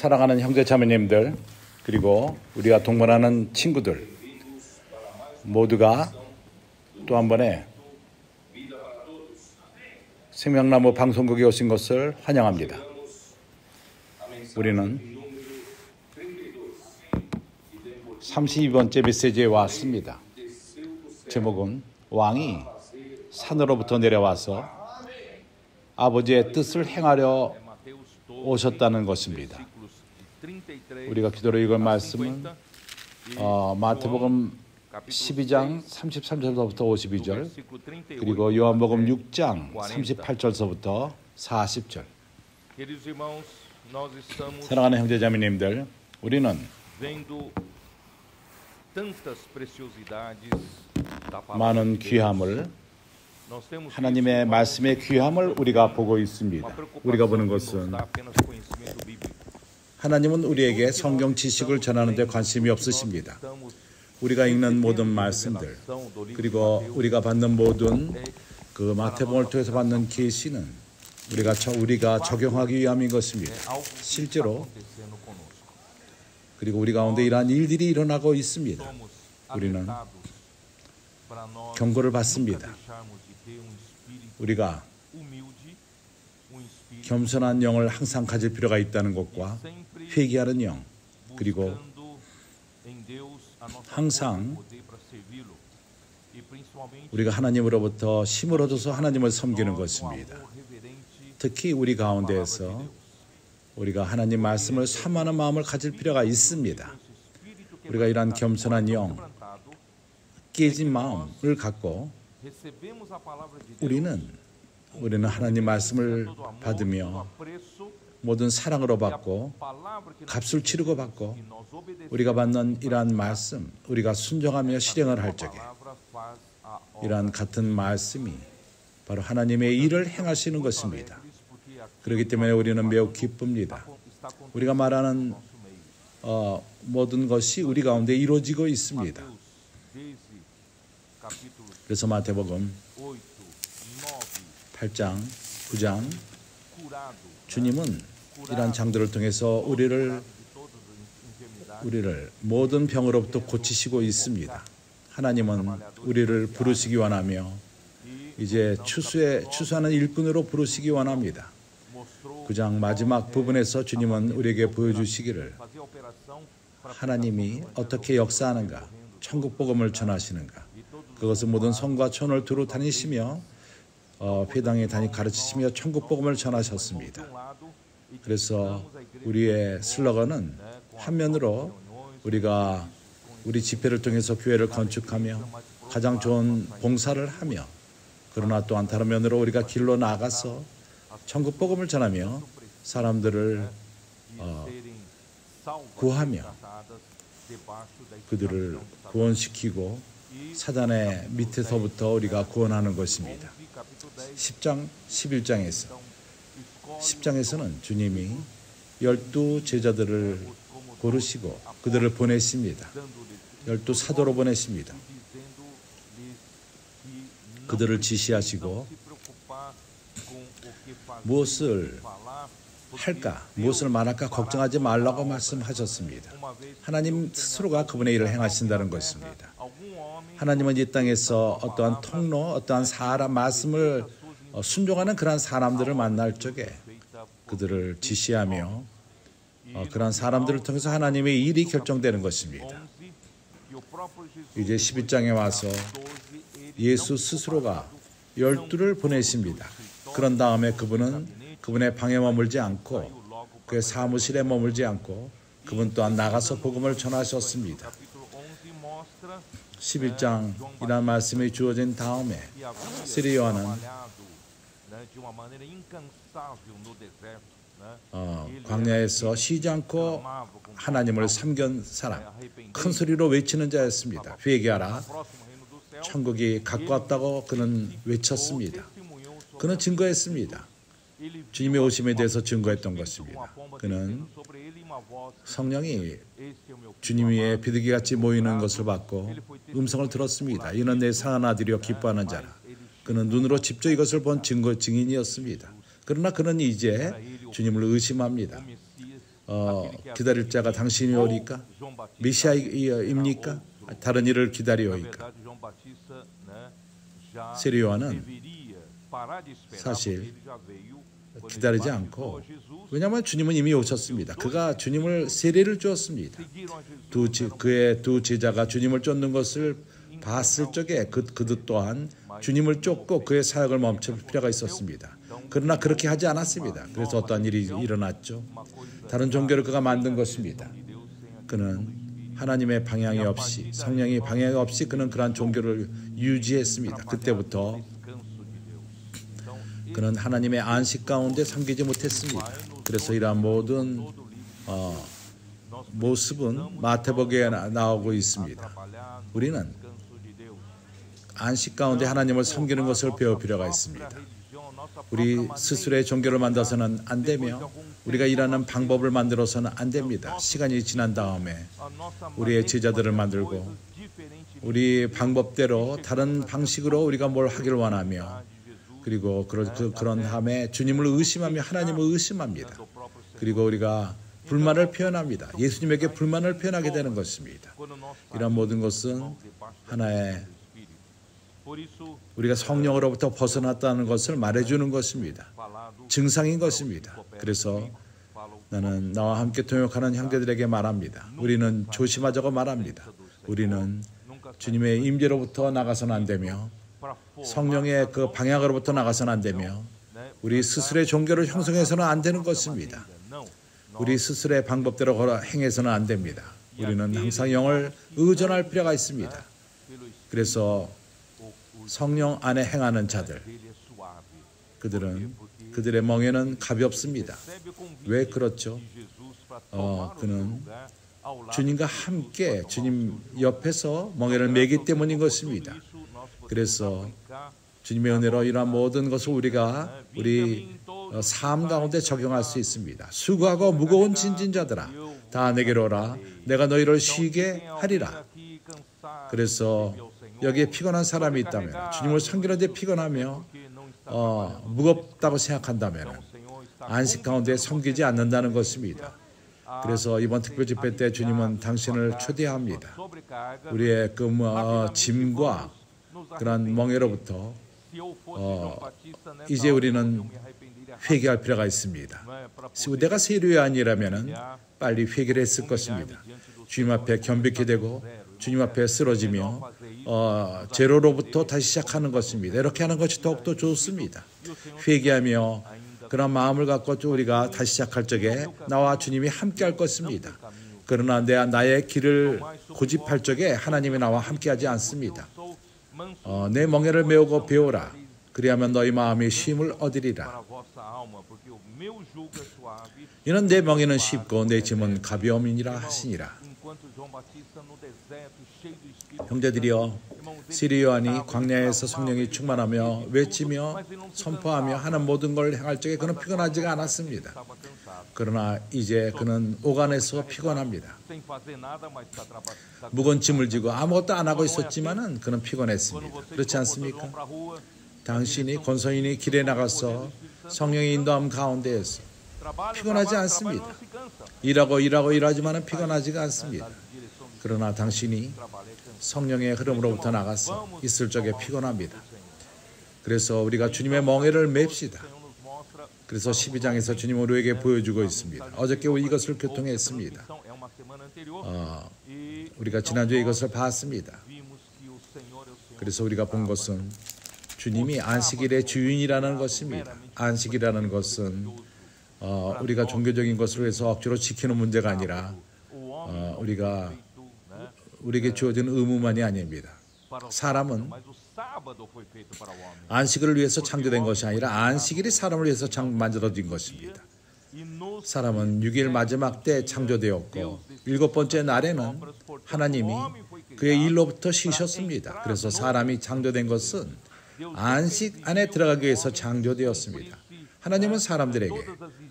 사랑하는 형제자매님들, 그리고 우리가 동반하는 친구들 모두가 또 한 번에 생명나무 방송국에 오신 것을 환영합니다. 우리는 32번째 메시지에 왔습니다. 제목은 왕이 산으로부터 내려와서 아버지의 뜻을 행하려 오셨다는 것입니다. 우리가 기도로 읽을 말씀은 마태복음 12장 33절부터 52절, 그리고 요한복음 6장 38절서부터 40절. 사랑하는 형제자매님들, 우리는 많은 귀함을, 하나님의 말씀의 귀함을 우리가 보고 있습니다. 우리가 보는 것은 하나님은 우리에게 성경 지식을 전하는 데 관심이 없으십니다. 우리가 읽는 모든 말씀들, 그리고 우리가 받는 모든 그 마태복음을 통해서 받는 계시는 우리가 적용하기 위함인 것입니다. 실제로 그리고 우리 가운데 이러한 일들이 일어나고 있습니다. 우리는 경고를 받습니다. 우리가 겸손한 영을 항상 가질 필요가 있다는 것과 회개하는 영, 그리고 항상 우리가 하나님으로부터 힘을 얻어서 하나님을 섬기는 것입니다. 특히 우리 가운데에서 우리가 하나님 말씀을 사모하는 마음을 가질 필요가 있습니다. 우리가 이러한 겸손한 영, 깨진 마음을 갖고 우리는 하나님 말씀을 받으며 모든 사랑으로 받고 값을 치르고 받고 우리가 받는 이러한 말씀, 우리가 순종하며 실행을 할 적에 이러한 같은 말씀이 바로 하나님의 일을 행하시는 것입니다. 그렇기 때문에 우리는 매우 기쁩니다. 우리가 말하는 모든 것이 우리 가운데 이루어지고 있습니다. 그래서 마태복음 8장, 9장 주님은 이러한 장들을 통해서 우리를 모든 병으로부터 고치시고 있습니다. 하나님은 우리를 부르시기 원하며 이제 추수하는 일꾼으로 부르시기 원합니다. 9장 마지막 부분에서 주님은 우리에게 보여주시기를 하나님이 어떻게 역사하는가, 천국 복음을 전하시는가, 그것은 모든 성과 촌을 두루 다니시며 회당에 가르치시며 천국 복음을 전하셨습니다. 그래서 우리의 슬로건은 한면으로 우리가 우리 집회를 통해서 교회를 건축하며 가장 좋은 봉사를 하며, 그러나 또한 다른 면으로 우리가 길로 나가서 천국 복음을 전하며 사람들을 구하며 그들을 구원시키고 사단의 밑에서부터 우리가 구원하는 것입니다. 10장, 10장에서는 주님이 12 제자들을 고르시고 그들을 보내십니다. 12 사도로 보내십니다. 그들을 지시하시고 무엇을 할까, 무엇을 말할까 걱정하지 말라고 말씀하셨습니다. 하나님 스스로가 그분의 일을 행하신다는 것입니다. 하나님은 이 땅에서 어떠한 통로, 어떠한 사람 말씀을 순종하는 그러한 사람들을 만날 적에 그들을 지시하며 그러한 사람들을 통해서 하나님의 일이 결정되는 것입니다. 이제 11장에 와서 예수 스스로가 12를 보내십니다. 그런 다음에 그분의 방에 머물지 않고 그의 사무실에 머물지 않고 그분 또한 나가서 복음을 전하셨습니다. 11장 이란 말씀이 주어진 다음에 세례 요한은 광야에서 쉬지 않고 하나님을 섬긴 사람, 큰 소리로 외치는 자였습니다. 회개하라, 천국이 가까웠다고 그는 외쳤습니다. 그는 증거했습니다. 주님의 오심에 대해서 증거했던 것입니다. 그는 성령이 주님 위에 비둘기같이 모이는 것을 받고 음성을 들었습니다. 이는 내 사랑하는 아들이여 기뻐하는 자라. 그는 눈으로 직접 이것을 본 증인이었습니다. 그러나 그는 이제 주님을 의심합니다. 기다릴 자가 당신이 오리까? 메시아입니까? 다른 일을 기다리오이까? 세례 요한은 사실 기다리지 않고, 왜냐하면 주님은 이미 오셨습니다. 그가 주님을 세례를 주었습니다. 그의 두 제자가 주님을 쫓는 것을 봤을 적에 그들 또한 주님을 쫓고 그의 사역을 멈출 필요가 있었습니다. 그러나 그렇게 하지 않았습니다. 그래서 어떠한 일이 일어났죠? 다른 종교를 그가 만든 것입니다. 그는 하나님의 방향이 없이, 성령의 방향이 없이 그는 그러한 종교를 유지했습니다. 그때부터 그는 하나님의 안식 가운데 섬기지 못했습니다. 그래서 이러한 모든 모습은 마태복음에 나오고 있습니다. 우리는 안식 가운데 하나님을 섬기는 것을 배울 필요가 있습니다. 우리 스스로의 종교를 만들어서는 안 되며 우리가 일하는 방법을 만들어서는 안 됩니다. 시간이 지난 다음에 우리의 제자들을 만들고 우리 방법대로 다른 방식으로 우리가 뭘 하기를 원하며, 그리고 그런 다음에 주님을 의심하며 하나님을 의심합니다. 그리고 우리가 불만을 표현합니다. 예수님에게 불만을 표현하게 되는 것입니다. 이런 모든 것은 하나의 우리가 성령으로부터 벗어났다는 것을 말해주는 것입니다. 증상인 것입니다. 그래서 나는 나와 함께 동역하는 형제들에게 말합니다. 우리는 조심하자고 말합니다. 우리는 주님의 임재로부터 나가서는 안 되며 성령의 그 방향으로부터 나가서는 안 되며 우리 스스로의 종교를 형성해서는 안 되는 것입니다. 우리 스스로의 방법대로 행해서는 안 됩니다. 우리는 항상 영을 의존할 필요가 있습니다. 그래서 성령 안에 행하는 자들, 그들의 멍에는 가볍습니다. 왜 그렇죠? 그는 주님과 함께 주님 옆에서 멍에를 메기 때문인 것입니다. 그래서 주님의 은혜로 이러한 모든 것을 우리가 우리 삶 가운데 적용할 수 있습니다. 수고하고 무거운 짐진자들아 다 내게로 오라. 내가 너희를 쉬게 하리라. 그래서 여기에 피곤한 사람이 있다면, 주님을 섬기는 데 피곤하며 무겁다고 생각한다면 안식 가운데 섬기지 않는다는 것입니다. 그래서 이번 특별 집회 때 주님은 당신을 초대합니다. 우리의 그 짐과 그런 멍에로부터 이제 우리는 회개할 필요가 있습니다. 내가 세례 요한이라면 빨리 회개를 했을 것입니다. 주님 앞에 겸비케 되고 주님 앞에 쓰러지며 제로로부터 다시 시작하는 것입니다. 이렇게 하는 것이 더욱더 좋습니다. 회개하며 그런 마음을 갖고 우리가 다시 시작할 적에 나와 주님이 함께 할 것입니다. 그러나 나의 길을 고집할 적에 하나님이 나와 함께하지 않습니다. 내 멍에를 메우고 배우라. 그리하면 너희 마음이 쉼을 얻으리라. 이는 내 멍에는 쉽고 내 짐은 가벼움이니라 하시니라. 형제들이여, 세례 요한이 광야에서 성령이 충만하며 외치며 선포하며 하는 모든 걸 행할 적에 그는 피곤하지가 않았습니다. 그러나 이제 그는 오간에서 피곤합니다. 무거운 짐을 지고 아무것도 안 하고 있었지만은 그는 피곤했습니다. 그렇지 않습니까? 당신이 권선인이 길에 나가서 성령의 인도함 가운데에서 피곤하지 않습니다. 일하지만은 피곤하지가 않습니다. 그러나 당신이 성령의 흐름으로부터 나가서 있을 적에 피곤합니다. 그래서 우리가 주님의 멍에를 맵시다. 그래서 12장에서 주님은 우리에게 보여주고 있습니다. 어저께 이것을 교통했습니다. 우리가 지난주에 이것을 봤습니다. 그래서 우리가 본 것은 주님이 안식일의 주인이라는 것입니다. 안식이라는 것은 우리가 종교적인 것을 위해서 억지로 지키는 문제가 아니라 우리에게 주어진 의무만이 아닙니다. 사람은 안식일을 위해서 창조된 것이 아니라 안식일이 사람을 위해서 만들어진 것입니다. 사람은 6일 마지막 때 창조되었고 7번째 날에는 하나님이 그의 일로부터 쉬셨습니다. 그래서 사람이 창조된 것은 안식 안에 들어가기 위해서 창조되었습니다. 하나님은 사람들에게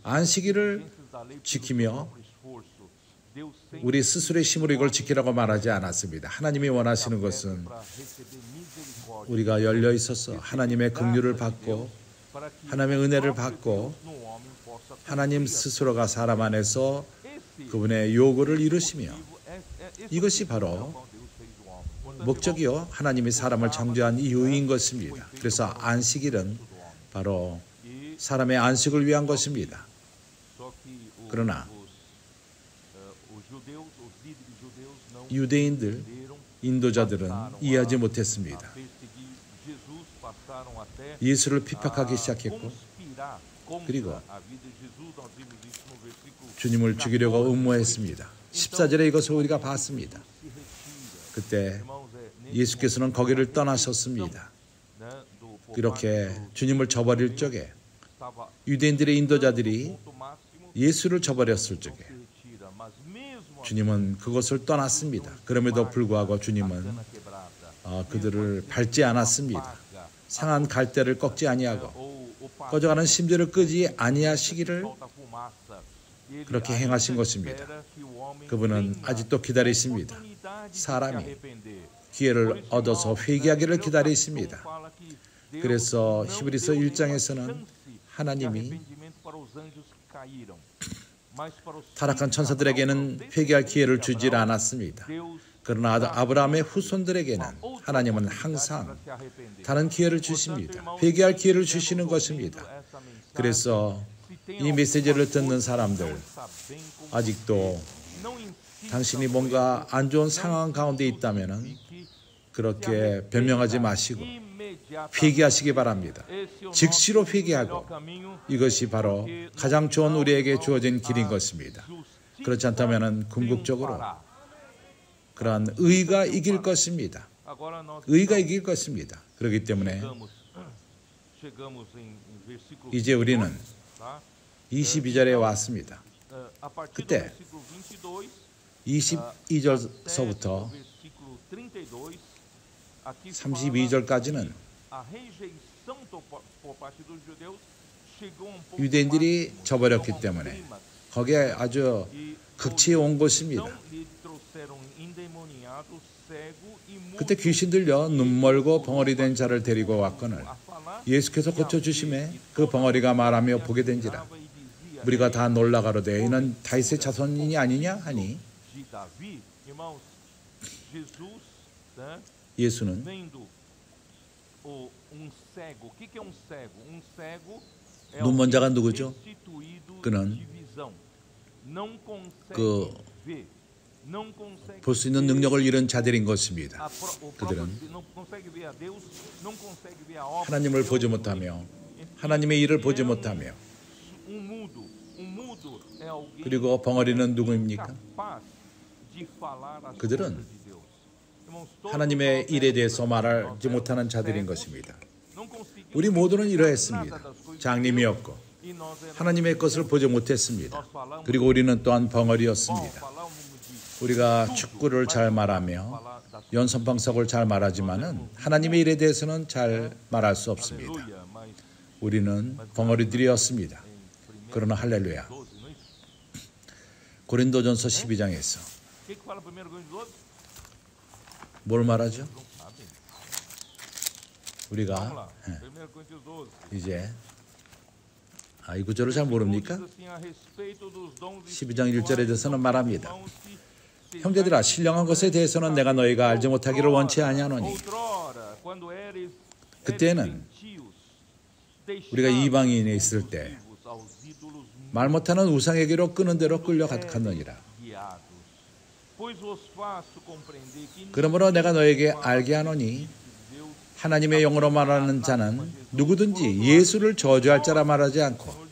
안식일을 지키며 우리 스스로의 힘으로 이걸 지키라고 말하지 않았습니다. 하나님이 원하시는 것은 우리가 열려 있어서 하나님의 긍휼을 받고 하나님의 은혜를 받고 하나님 스스로가 사람 안에서 그분의 요구를 이루시며 이것이 바로 목적이요 하나님이 사람을 창조한 이유인 것입니다. 그래서 안식일은 바로 사람의 안식을 위한 것입니다. 그러나 유대인들, 인도자들은 이해하지 못했습니다. 예수를 핍박하기 시작했고 그리고 주님을 죽이려고 음모했습니다. 14절에 이것을 우리가 봤습니다. 그때 예수께서는 거기를 떠나셨습니다. 그렇게 주님을 저버릴 적에 유대인들의 인도자들이 예수를 저버렸을 적에 주님은 그것을 떠났습니다. 그럼에도 불구하고 주님은 그들을 밟지 않았습니다. 상한 갈대를 꺾지 아니하고 꺼져가는 심지를 끄지 아니하시기를 그렇게 행하신 것입니다. 그분은 아직도 기다리십니다. 사람이 기회를 얻어서 회개하기를 기다리십니다. 그래서 히브리서 1장에서는 하나님이 타락한 천사들에게는 회개할 기회를 주지 않았습니다. 그러나 아브라함의 후손들에게는 하나님은 항상 다른 기회를 주십니다. 회개할 기회를 주시는 것입니다. 그래서 이 메시지를 듣는 사람들, 아직도 당신이 뭔가 안 좋은 상황 가운데 있다면 그렇게 변명하지 마시고 회개하시기 바랍니다. 즉시로 회개하고 이것이 바로 가장 좋은 우리에게 주어진 길인 것입니다. 그렇지 않다면 궁극적으로 그러한 의가 이길 것입니다. 의가 이길 것입니다. 그렇기 때문에 이제 우리는 22절에 왔습니다. 그때 22절서부터 32절까지는 유대인들이 저버렸기 때문에 거기에 아주 극치에 온 것입니다. 그때 귀신 들려 눈멀고 벙어리 된 자를 데리고 왔거늘 예수께서 고쳐주심에 그 벙어리가 말하며 보게 된지라 우리가 다 놀라가로되 이는 다윗의 자손이니 아니냐 하니 예수는 눈먼 자가 누구죠? 그는 볼 수 있는 능력을 잃은 자들인 것입니다. 그들은 하나님을 보지 못하며 하나님의 일을 보지 못하며 그리고 벙어리는 누구입니까? 그들은 하나님의 일에 대해서 말하지 못하는 자들인 것입니다. 우리 모두는 이러했습니다. 장님이었고 하나님의 것을 보지 못했습니다. 그리고 우리는 또한 벙어리였습니다. 우리가 축구를 잘 말하며 연선방석을 잘 말하지만은 하나님의 일에 대해서는 잘 말할 수 없습니다. 우리는 벙어리들이었습니다. 그러나 할렐루야. 고린도전서 12장에서 뭘 말하죠? 우리가 이제 이 구절을 잘 모릅니까? 12장 1절에 대해서는 말합니다. 형제들아 신령한 것에 대해서는 내가 너희가 알지 못하기를 원치 아니하노니 그때는 우리가 이방인에 있을 때 말 못하는 우상에게로 끄는 대로 끌려갔느니라. 그러므로 내가 너에게 알게 하노니 하나님의 영으로 말하는 자는 누구든지 예수를 저주할 자라 말하지 않고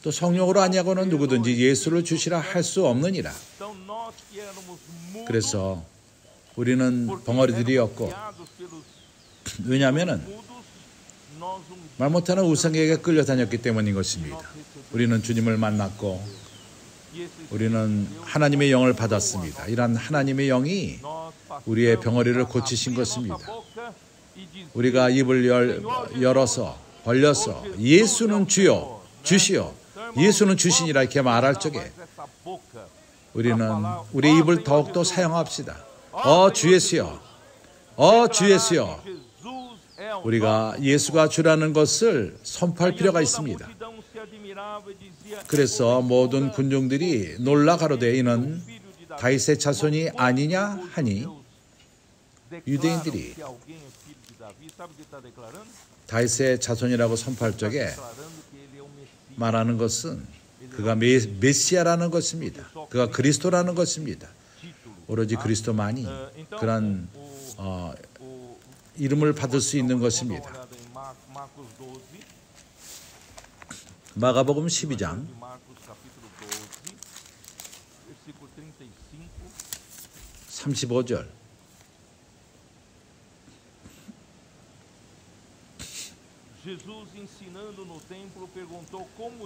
또 성령으로 아니하고는 누구든지 예수를 주시라 할 수 없느니라. 그래서 우리는 벙어리들이었고 왜냐하면 말 못하는 우상에게 끌려다녔기 때문인 것입니다. 우리는 주님을 만났고 우리는 하나님의 영을 받았습니다. 이러한 하나님의 영이 우리의 벙어리를 고치신 것입니다. 우리가 입을 열어서 벌려서 예수는 주요 주시오 예수는 주시니라 이렇게 말할 적에 우리는 우리 입을 더욱더 사용합시다. 주 예수여 주 예수여 우리가 예수가 주라는 것을 선포할 필요가 있습니다. 그래서 모든 군중들이 놀라 가로되 이는 다윗의 자손이 아니냐 하니 유대인들이 다윗의 자손이라고 선포할 적에 말하는 것은 그가 메시아라는 것입니다. 그가 그리스도라는 것입니다. 오로지 그리스도만이 그런 이름을 받을 수 있는 것입니다. 마가복음 12장 35절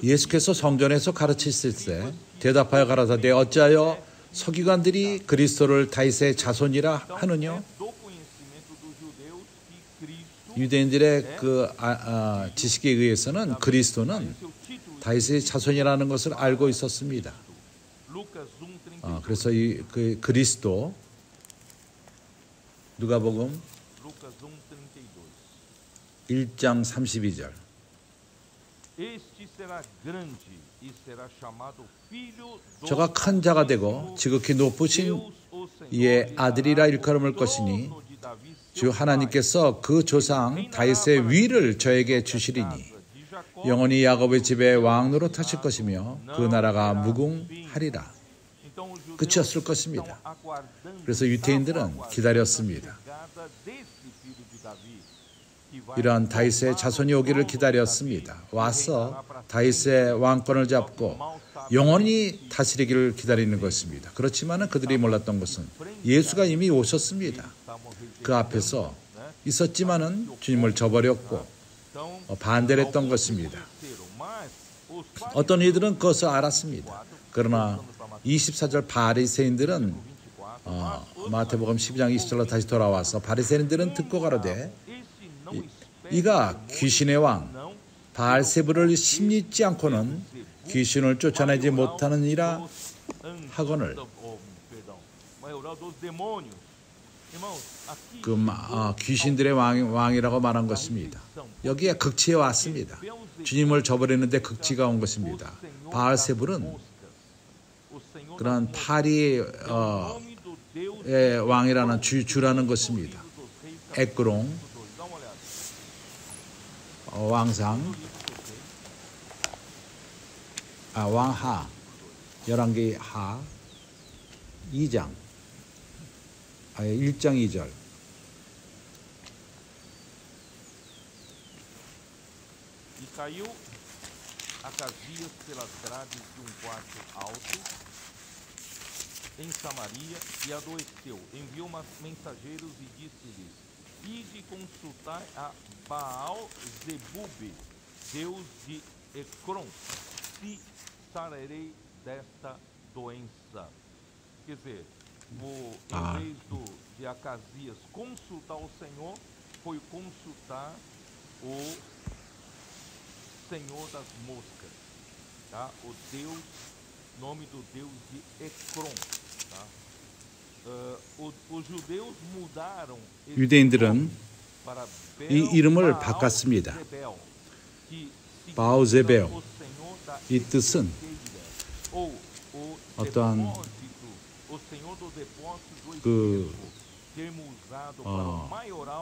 예수께서 성전에서 가르치실 때 대답하여 가라사대 어찌하여 서기관들이 그리스도를 다윗의 자손이라 하느냐? 유대인들의 그 지식에 의해서는 그리스도는 다윗의 자손이라는 것을 알고 있었습니다. 그래서 그 그리스도 누가복음 1장 32절 저가 큰 자가 되고 지극히 높으신 이의 아들이라 일컬음을 것이니 주 하나님께서 그 조상 다윗의 위를 저에게 주시리니 영원히 야곱의 집에 왕 노릇하실 것이며 그 나라가 무궁하리라. 끝이었을 것입니다. 그래서 유대인들은 기다렸습니다. 이러한 다윗의 자손이 오기를 기다렸습니다. 와서 다윗의 왕권을 잡고 영원히 다스리기를 기다리는 것입니다. 그렇지만 그들이 몰랐던 것은 예수가 이미 오셨습니다. 그 앞에서 있었지만은 주님을 저버렸고 반대를 했던 것입니다. 어떤 이들은 그것을 알았습니다. 그러나 24절 바리새인들은 마태복음 12장 20절로 다시 돌아와서 바리새인들은 듣고 가로되 이가 귀신의 왕 바알세불을 심리지 않고는 귀신을 쫓아내지 못하느니라 하거늘 귀신들의 왕이라고 말한 것입니다. 여기에 극치에 왔습니다. 주님을 저버리는데 극치가 온 것입니다. 바알세불은 그런 파리의 왕이라는 주라는 것입니다. 에크롱 왕상 왕하 열왕기 하 2장 1장 2절 Caiu Acasias pelas grades de quarto alto em Samaria e adoeceu. Enviou mensageiros e disse-lhes: Ide consultar a Baal-zebube, Deus de Ecrom, se sararei desta doença. Quer dizer, em vez de Acasias consultar o Senhor, foi consultar o Senhor das moscas, tá? O Deus, nome do Deus de Ecrom, tá? Os judeus mudaram 유대인들은 이 이름을 바꿨습니다. 바오제벨 이 뜻은 어떠한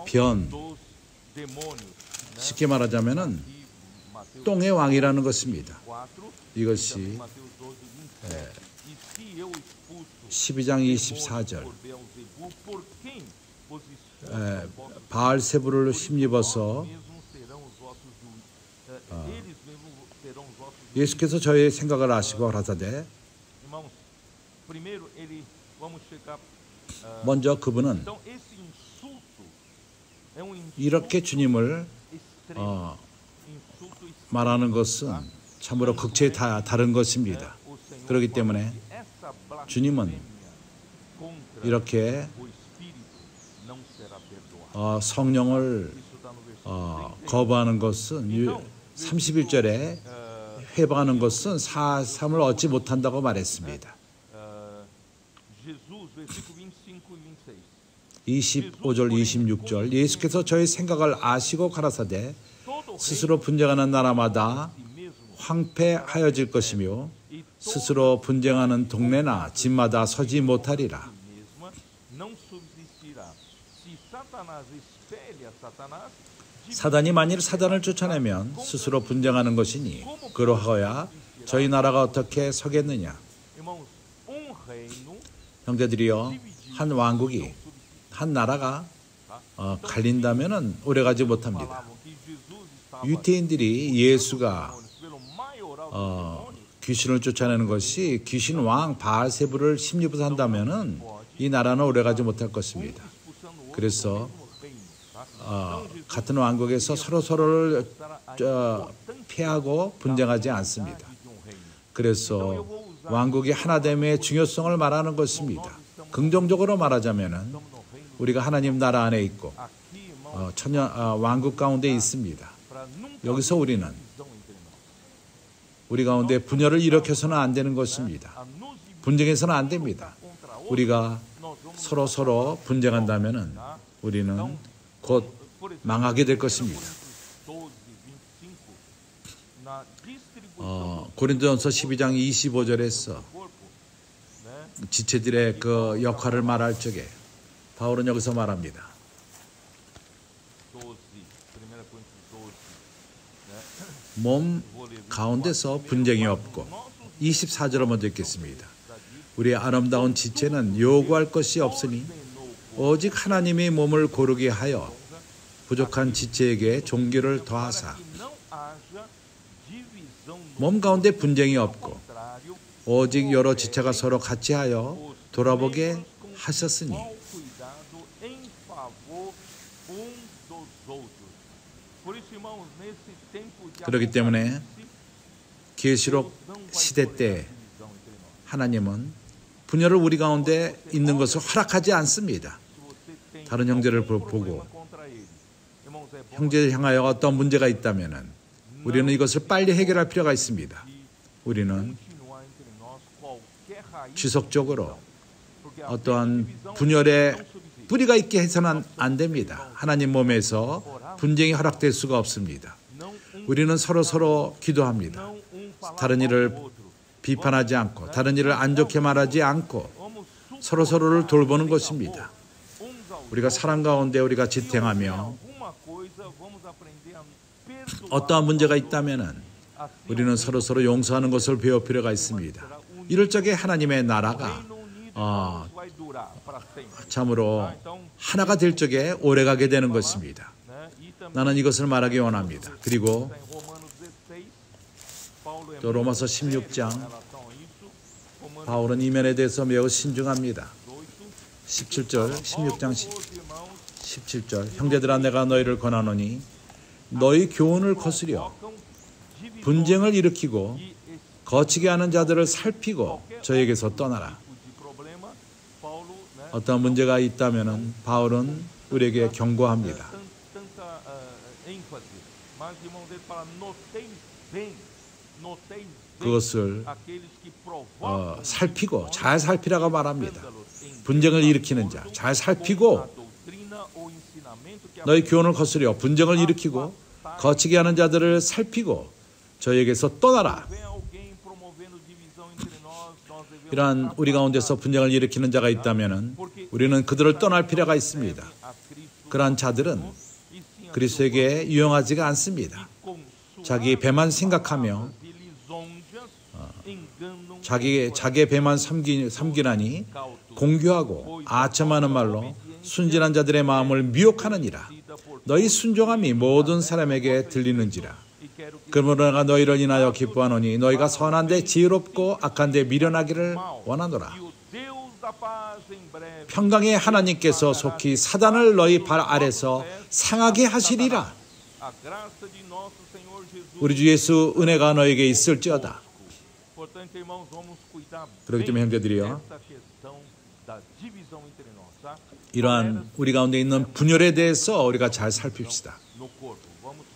변 쉽게 말하자면은 똥의 왕이라는 것입니다. 이것이 12장 24절 바알세불을 힘입어서 예수께서 저의 생각을 아시고 하라사대 먼저 그분은 이렇게 주님을 말하는 것은 참으로 극치에 다른 것입니다. 그렇기 때문에 주님은 이렇게 성령을 거부하는 것은 31절에 회방하는 것은 사함을 얻지 못한다고 말했습니다. 25절 26절 예수께서 저의 생각을 아시고 가라사대 스스로 분쟁하는 나라마다 황폐하여질 것이며 스스로 분쟁하는 동네나 집마다 서지 못하리라. 사단이 만일 사단을 쫓아내면 스스로 분쟁하는 것이니 그러하여야 저희 나라가 어떻게 서겠느냐. 형제들이여, 한 왕국이 한 나라가 갈린다면은 오래가지 못합니다. 유대인들이 예수가 귀신을 쫓아내는 것이 귀신 왕 바알세불을 심리부터 한다면은 이 나라는 오래가지 못할 것입니다. 그래서 같은 왕국에서 서로를 피하고 분쟁하지 않습니다. 그래서 왕국이 하나됨의 중요성을 말하는 것입니다. 긍정적으로 말하자면은 우리가 하나님 나라 안에 있고 왕국 가운데 있습니다. 여기서 우리 가운데 분열을 일으켜서는 안 되는 것입니다. 분쟁해서는 안 됩니다. 우리가 서로 분쟁한다면은 우리는 곧 망하게 될 것입니다. 고린도전서 12장 25절에서 지체들의 그 역할을 말할 적에 바울은 여기서 말합니다. 몸 가운데서 분쟁이 없고 24절을 먼저 읽겠습니다. 우리의 아름다운 지체는 요구할 것이 없으니 오직 하나님이 몸을 고르게 하여 부족한 지체에게 종교를 더하사 몸 가운데 분쟁이 없고 오직 여러 지체가 서로 같이 하여 돌아보게 하셨으니 그렇기 때문에 계시록 시대 때 하나님은 분열을 우리 가운데 있는 것을 허락하지 않습니다. 다른 형제를 보고 형제를 향하여 어떤 문제가 있다면 우리는 이것을 빨리 해결할 필요가 있습니다. 우리는 지속적으로 어떠한 분열의 뿌리가 있게 해서는 안 됩니다. 하나님 몸에서 분쟁이 허락될 수가 없습니다. 우리는 서로 기도합니다. 다른 일을 비판하지 않고 다른 일을 안 좋게 말하지 않고 서로를 돌보는 것입니다. 우리가 사랑 가운데 우리가 지탱하며 어떠한 문제가 있다면 우리는 서로 용서하는 것을 배울 필요가 있습니다. 이럴 적에 하나님의 나라가 참으로 하나가 될 적에 오래가게 되는 것입니다. 나는 이것을 말하기 원합니다. 그리고 또 로마서 16장 바울은 이 면에 대해서 매우 신중합니다. 17절 16장 17절 형제들아 내가 너희를 권하노니 너희 교훈을 거스려 분쟁을 일으키고 거치게 하는 자들을 살피고 저에게서 떠나라. 어떤 문제가 있다면 바울은 우리에게 경고합니다. 그것을 살피고 잘 살피라고 말합니다. 분쟁을 일으키는 자 잘 살피고 너희 교훈을 거스려 분쟁을 일으키고 거치게 하는 자들을 살피고 저에게서 떠나라. 이러한 우리 가운데서 분쟁을 일으키는 자가 있다면 우리는 그들을 떠날 필요가 있습니다. 그러한 자들은 그리스도에게 유용하지가 않습니다. 자기 배만 생각하며 자기의 배만 섬기나니 공교하고 아첨하는 말로 순진한 자들의 마음을 미혹하느니라. 너희 순종함이 모든 사람에게 들리는지라. 그러므로 내가 너희를 인하여 기뻐하노니 너희가 선한데 지혜롭고 악한데 미련하기를 원하노라. 평강의 하나님께서 속히 사단을 너희 발 아래서 상하게 하시리라. 우리 주 예수 은혜가 너에게 있을지어다. 그렇기 때문에 형제들이여, 이러한 우리 가운데 있는 분열에 대해서 우리가 잘 살핍시다.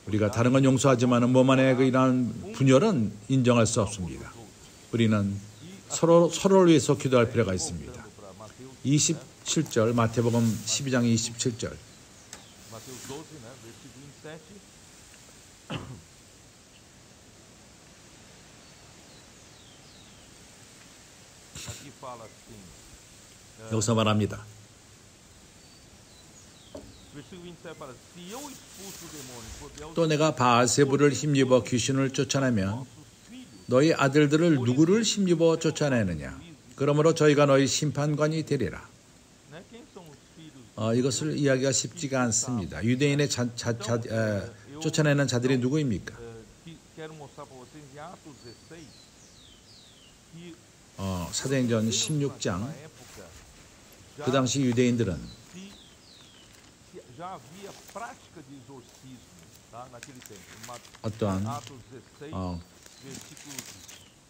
우리가 다른 건 용서하지만 몸 안에 이러한 분열은 인정할 수 없습니다. 우리는 서로를 위해서 기도할 필요가 있습니다. 27절 마태복음 12장 27절 fala assim, 여기서 말합니다. versículo 27 fala, se eu expulso o demônio por Beelzebub, 또 내가 바알세불을 힘입어 귀신을 쫓아내면 nossos filhos, 너희 아들들을 누구를 힘입어 쫓아내느냐? 그러므로 저희가 너희 심판관이 되리라. né? Quem são os filhos? 이것을 이야기가 쉽지가 않습니다. 유대인의 쫓아내는 자들이 누구입니까? Quero mostrar para vocês em Atos 16 que 사도행전 16장 na época 그 당시 유대인들은 se já havia prática de exorcismo, tá? Naquele tempo. 어떠한 Atos 16, versículo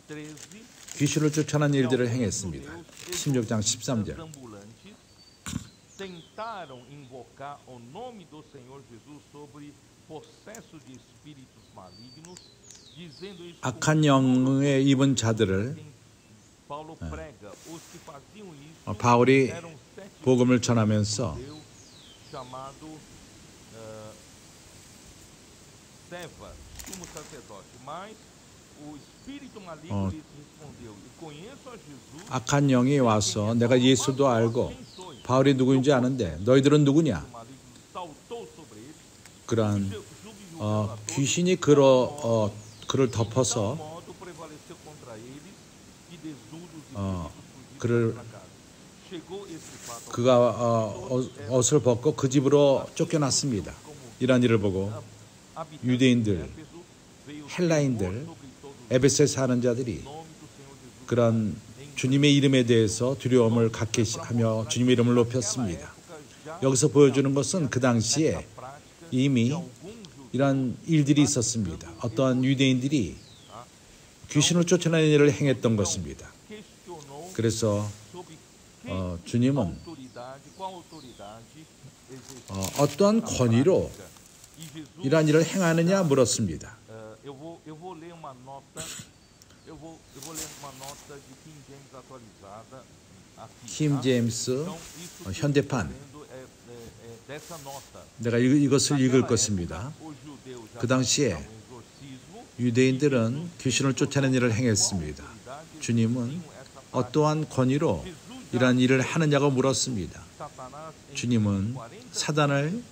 13. 귀신을 쫓아내는 일들을 행했습니다. 16장 13절. Ambulantes tentaram invocar o nome do Senhor Jesus sobre possesso de espíritos malignos, dizendo isso. 악한 영에 입은 자들을 Paulo prega, os que faziam isso 바울이 eram sete 복음을 전하면서 judeus chamado Cefas, sumo sacerdote, mas o espírito maligno lhes respondeu, eu conheço a Jesus. 악한 영이 와서 내가 예수도 알고 바울이 누구인지 아는데 너희들은 누구냐? 그러한 귀신이 그를 덮어서 그가 옷을 벗고 그 집으로 쫓겨났습니다. 이런 일을 보고 유대인들, 헬라인들, 에베소에 사는 자들이 그런 주님의 이름에 대해서 두려움을 갖게 하며 주님의 이름을 높였습니다. 여기서 보여주는 것은 그 당시에 이미 이런 일들이 있었습니다. 어떠한 유대인들이 귀신을 쫓아내는 일을 행했던 것입니다. 그래서 주님은 어떠한 권위로 이러한 일을 행하느냐 물었습니다. 킹 제임스 현대판 내가 이것을 읽을 것입니다. 그 당시에 유대인들은 귀신을 쫓아내는 일을 행했습니다. 주님은 어떠한 권위로 이러한 일을 하느냐고 물었습니다. 주님은 사단을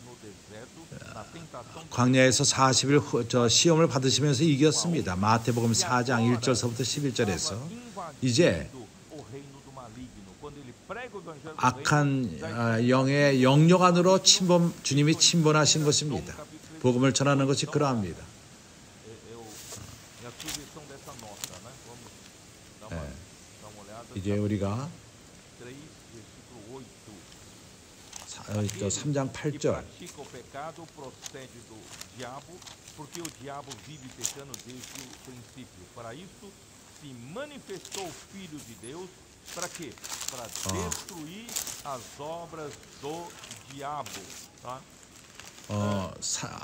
광야에서 40일 시험을 받으시면서 이겼습니다. 마태복음 4장 1절서부터 11절에서 이제 악한 영의 영역 안으로 주님이 침범하신 것입니다. 복음을 전하는 것이 그러합니다. 이제 우리가 3장 8절 porque o diabo vive pecando desde o princípio. Para isso se manifestou o Filho de Deus. Para quê? Para destruir as obras do diabo. Tá?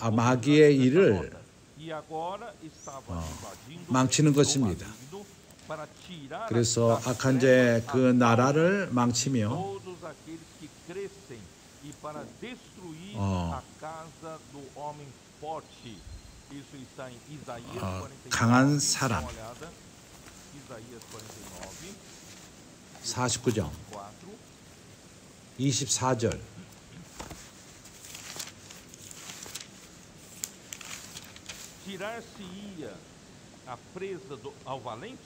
마귀의 일을 E agora estava invadindo 망치는 것입니다. para tirar 그래서 악한 자의 그 나라를 망치며 todos aqueles que crescem e para destruir a casa do homem forte. Isso está em Isaías 49. 강한 사람. Isaías 49. 49장 24절 Tirar-se-ia a presa ao valente?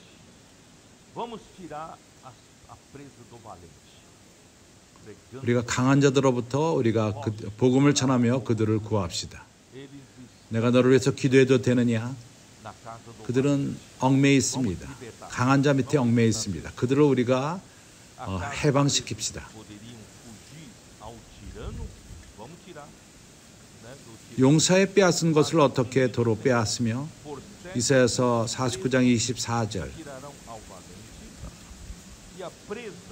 Vamos tirar a presa do valente. 우리가 강한 자들로부터 우리가 복음을 전하며 그들을 구합시다. 내가 너를 위해서 기도해도 되느냐? 그들은 얽매여 있습니다. 강한 자 밑에 얽매여 있습니다. 그들을 우리가 해방시킵시다. 용사의 빼앗은 것을 어떻게 도로 빼앗으며 이사야서 49장 24절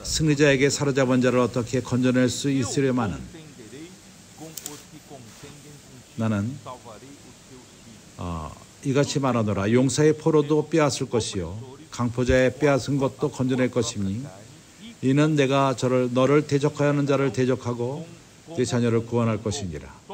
승리자에게 사로잡은 자를 어떻게 건져낼 수 있으려마는 나는 이같이 말하노라. 용사의 포로도 빼앗을 것이요 강포자의 빼앗은 것도 건져낼 것이니 이는 내가 너를 대적하여 하는 자를 대적하고 내 자녀를 구원할 것이니라.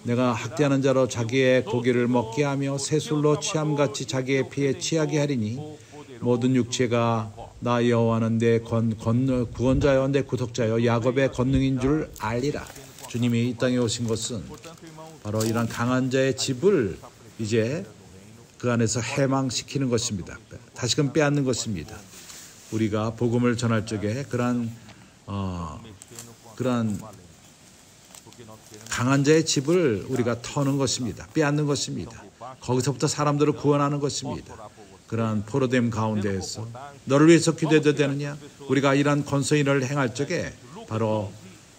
내가 학대하는 자로 자기의 고기를 먹게 하며 새술로 취함같이 자기의 피에 취하게 하리니 모든 육체가 나 여호와는 내 구원자여 내 구속자여 야곱의 권능인 줄 알리라. 주님이 이 땅에 오신 것은 바로 이런 강한 자의 집을 이제 그 안에서 해망시키는 것입니다. 다시금 빼앗는 것입니다. 우리가 복음을 전할 적에 그러한 강한 자의 집을 우리가 터는 것입니다. 빼앗는 것입니다. 거기서부터 사람들을 구원하는 것입니다. 그러한 포로됨 가운데에서 너를 위해서 기도해도 되느냐? 우리가 이러한 권선일을 행할 적에 바로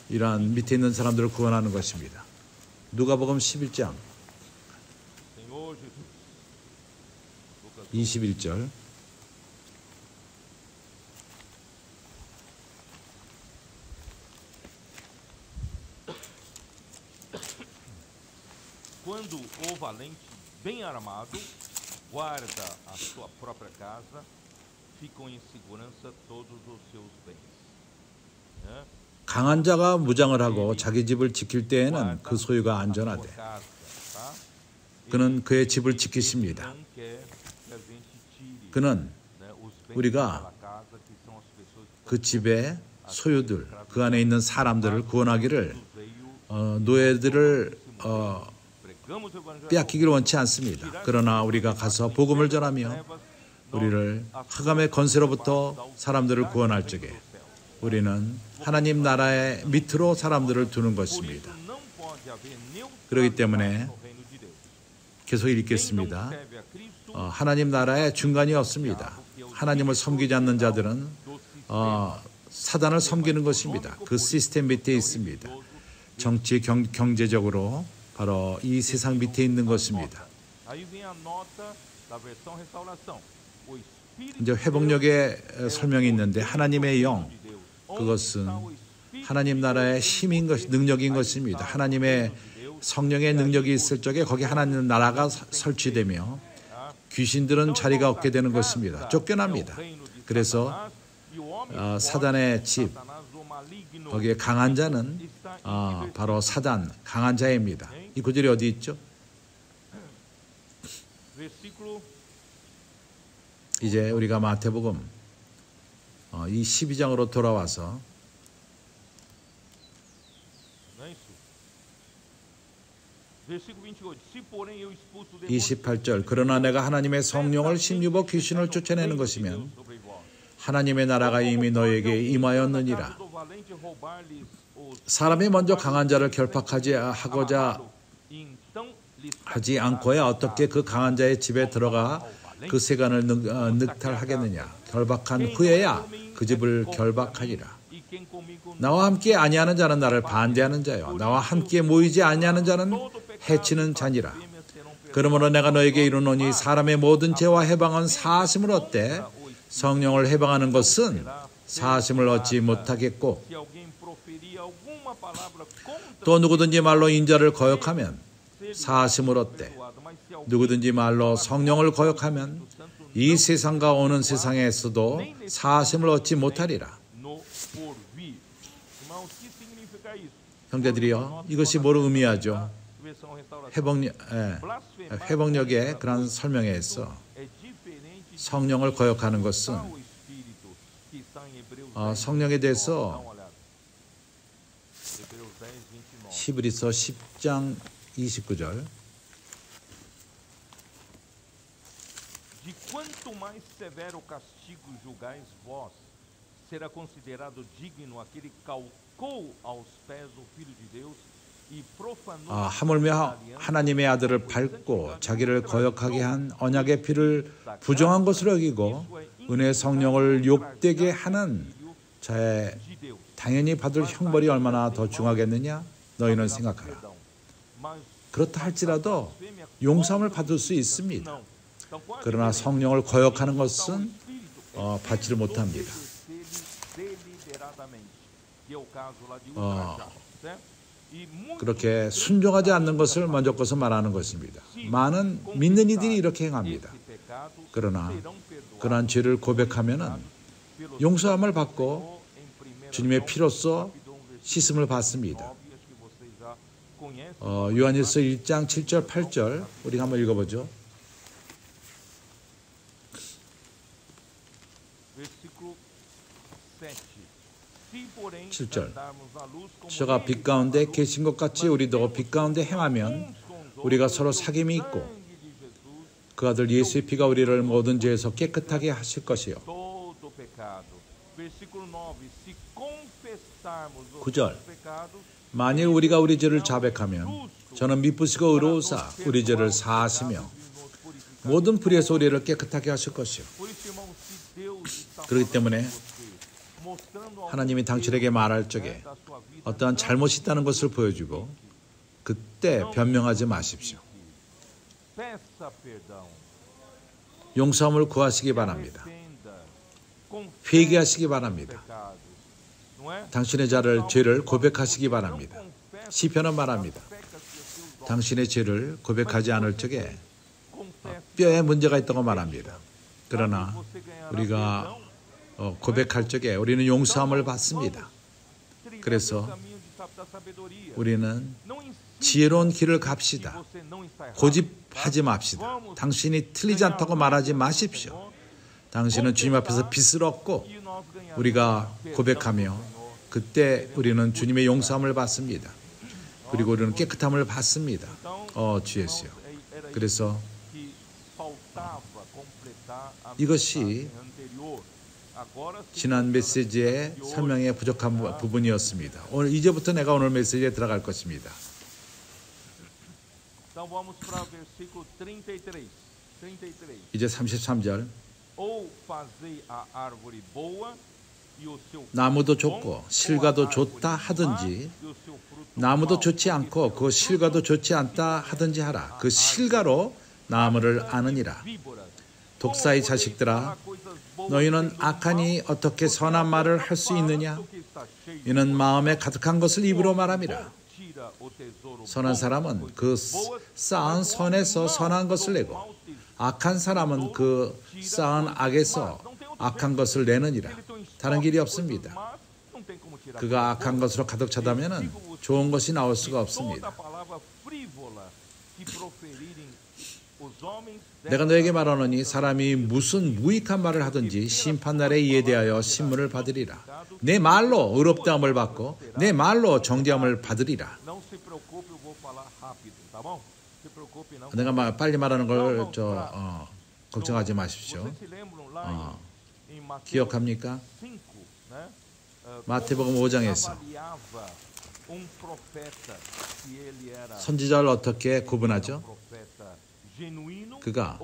이러한 밑에 있는 사람들을 구원하는 것입니다. 누가복음 11장 21절 Quando o valente, bem armado, guarda a sua própria casa, ficam em segurança todos os seus bens. 강한 자가 무장을 하고 자기 집을 지킬 때에는 그 소유가 안전하되 그는 그의 집을 지키십니다. 그는 우리가 그 집의 소유들, 그 안에 있는 사람들을 구원하기를 노예들을 빼앗기기를 원치 않습니다. 그러나 우리가 가서 복음을 전하며 우리를 흑암의 권세로부터 사람들을 구원할 적에 우리는 하나님 나라의 밑으로 사람들을 두는 것입니다. 그렇기 때문에 계속 읽겠습니다. 하나님 나라의 중간이 없습니다. 하나님을 섬기지 않는 자들은 사단을 섬기는 것입니다. 그 시스템 밑에 있습니다. 정치, 경제적으로 바로 이 세상 밑에 있는 것입니다. 이제 회복력의 설명이 있는데 하나님의 영, 그것은 하나님 나라의 힘인 것, 능력인 것입니다. 하나님의 성령의 능력이 있을 적에 거기 하나님 나라가 설치되며 귀신들은 자리가 없게 되는 것입니다. 쫓겨납니다. 그래서 사단의 집, 거기에 강한 자는 바로 사단, 강한 자입니다. 이 구절이 어디 있죠? 이제 우리가 마태복음 이 12장으로 돌아와서 28절 그러나 내가 하나님의 성령을 심유버 귀신을 쫓아내는 것이면 하나님의 나라가 이미 너에게 임하였느니라. 사람이 먼저 강한 자를 결박하고자 하지 않고야 어떻게 그 강한 자의 집에 들어가 그 세간을 늑탈하겠느냐. 결박한 후에야 그 집을 결박하리라. 나와 함께 아니하는 자는 나를 반대하는 자요 나와 함께 모이지 아니하는 자는 해치는 자니라. 그러므로 내가 너에게 이르노니 사람의 모든 죄와 해방은 사하심을 얻되 성령을 해방하는 것은 사하심을 얻지 못하겠고 또 누구든지 말로 인자를 거역하면 사하심을 얻되 누구든지 말로 성령을 거역하면 이 세상과 오는 세상에서도 사하심을 얻지 못하리라. 형제들이요, 이것이 뭐를 의미하죠? 회복력의 그런 설명에서 성령을 거역하는 것은 성령에 대해서 히브리서 10장 29절 De quanto mais severo castigo julgais vós, será considerado digno aquele que calcou aos pés o Filho de Deus e profanou 하물며 하나님의 아들을 밟고 자기를 거역하게 한 언약의 피를 부정한 것으로 여기고 은혜의 성령을 욕되게 하는 자의 당연히 받을 형벌이 얼마나 더 중하겠느냐? 너희는 생각하라. 그렇다 할지라도 용서함을 받을 수 있습니다. 그러나 성령을 거역하는 것은 받지를 못합니다. 그렇게 순종하지 않는 것을 먼저 것을 말하는 것입니다. 많은 믿는 이들이 이렇게 행합니다. 그러나 그러한 죄를 고백하면은 용서함을 받고 주님의 피로써 씻음을 받습니다. 요한일서 1장 7절 8절 우리가 한번 읽어보죠. Se, porém, 7절. andarmos na luz como 저가 ele 빛 está na 가운데 luz, 계신 것 같이 우리도 빛 가운데 행하면 uns com os 우리가 outros 서로 pelo 사귐이 있고 sangue de Jesus, 그 아들 예수의 피가 우리를 모든 죄에서 깨끗하게 하실 것이요. todo pecado. Versículo 9. Se confessarmos os 9절. nossos pecados, 만일 우리가 우리 죄를 자백하면 저는 미쁘시고 의로우사 우리 죄를 사하시며 모든 불의에서 우리를 깨끗하게 하실 것이요. por isso, irmãos, se Deus está 그렇기 falando 때문에 com você, mostrando ao 하나님이 당신에게 말할 적에 da sua vida, 어떠한 잘못이 있다는 것을 보여주고 그때 변명하지 마십시오. peça perdão, 용서함을 구하시기 바랍니다. arrependa, confesse 회개하시기 바랍니다. pecados, não é? 당신의 죄를 고백하시기 바랍니다. 시편은 말합니다. 당신의 죄를 고백하지 않을 적에 뼈에 문제가 있다고 말합니다. 그러나 우리가 고백할 적에 우리는 용서함을 받습니다. 그래서 우리는 지혜로운 길을 갑시다. 고집하지 맙시다. 당신이 틀리지 않다고 말하지 마십시오. 당신은 주님 앞에서 빛을 얻고 우리가 고백하며 그때 우리는 주님의 용서함을 받습니다. 그리고 우리는 깨끗함을 받습니다. 주 예수요. 그래서 이것이 지난 메시지의 설명에 부족한 부분이었습니다. 이제부터 내가 오늘 메시지에 들어갈 것입니다. Então vamos para o versículo 33. 이제 33절. Ou fazei a árvore boa e o seu 나무도 좋고 실과도 좋다 하든지 나무도 좋지 않고 그 실과도 좋지 않다 하든지 하라. 그 실과로 나무를 아느니라. 독사의 자식들아, 너희는 악하니 어떻게 선한 말을 할 수 있느냐? 이는 마음에 가득한 것을 입으로 말함이라. 선한 사람은 그 쌓은 선에서 선한 것을 내고 악한 사람은 그 쌓은 악에서 악한 것을 내느니라. 다른 길이 없습니다. 그가 악한 것으로 가득 차다면 좋은 것이 나올 수가 없습니다. 내가 너에게 말하노니 사람이 무슨 무익한 말을 하든지 심판날에 이에 대하여 신문을 받으리라. 내 말로 의롭다함을 받고 내 말로 정죄함을 받으리라. 내가 빨리 말하는 걸 걱정하지 마십시오. 기억합니까? 마태복음 5장에서 선지자를 어떻게 구분하죠? 그가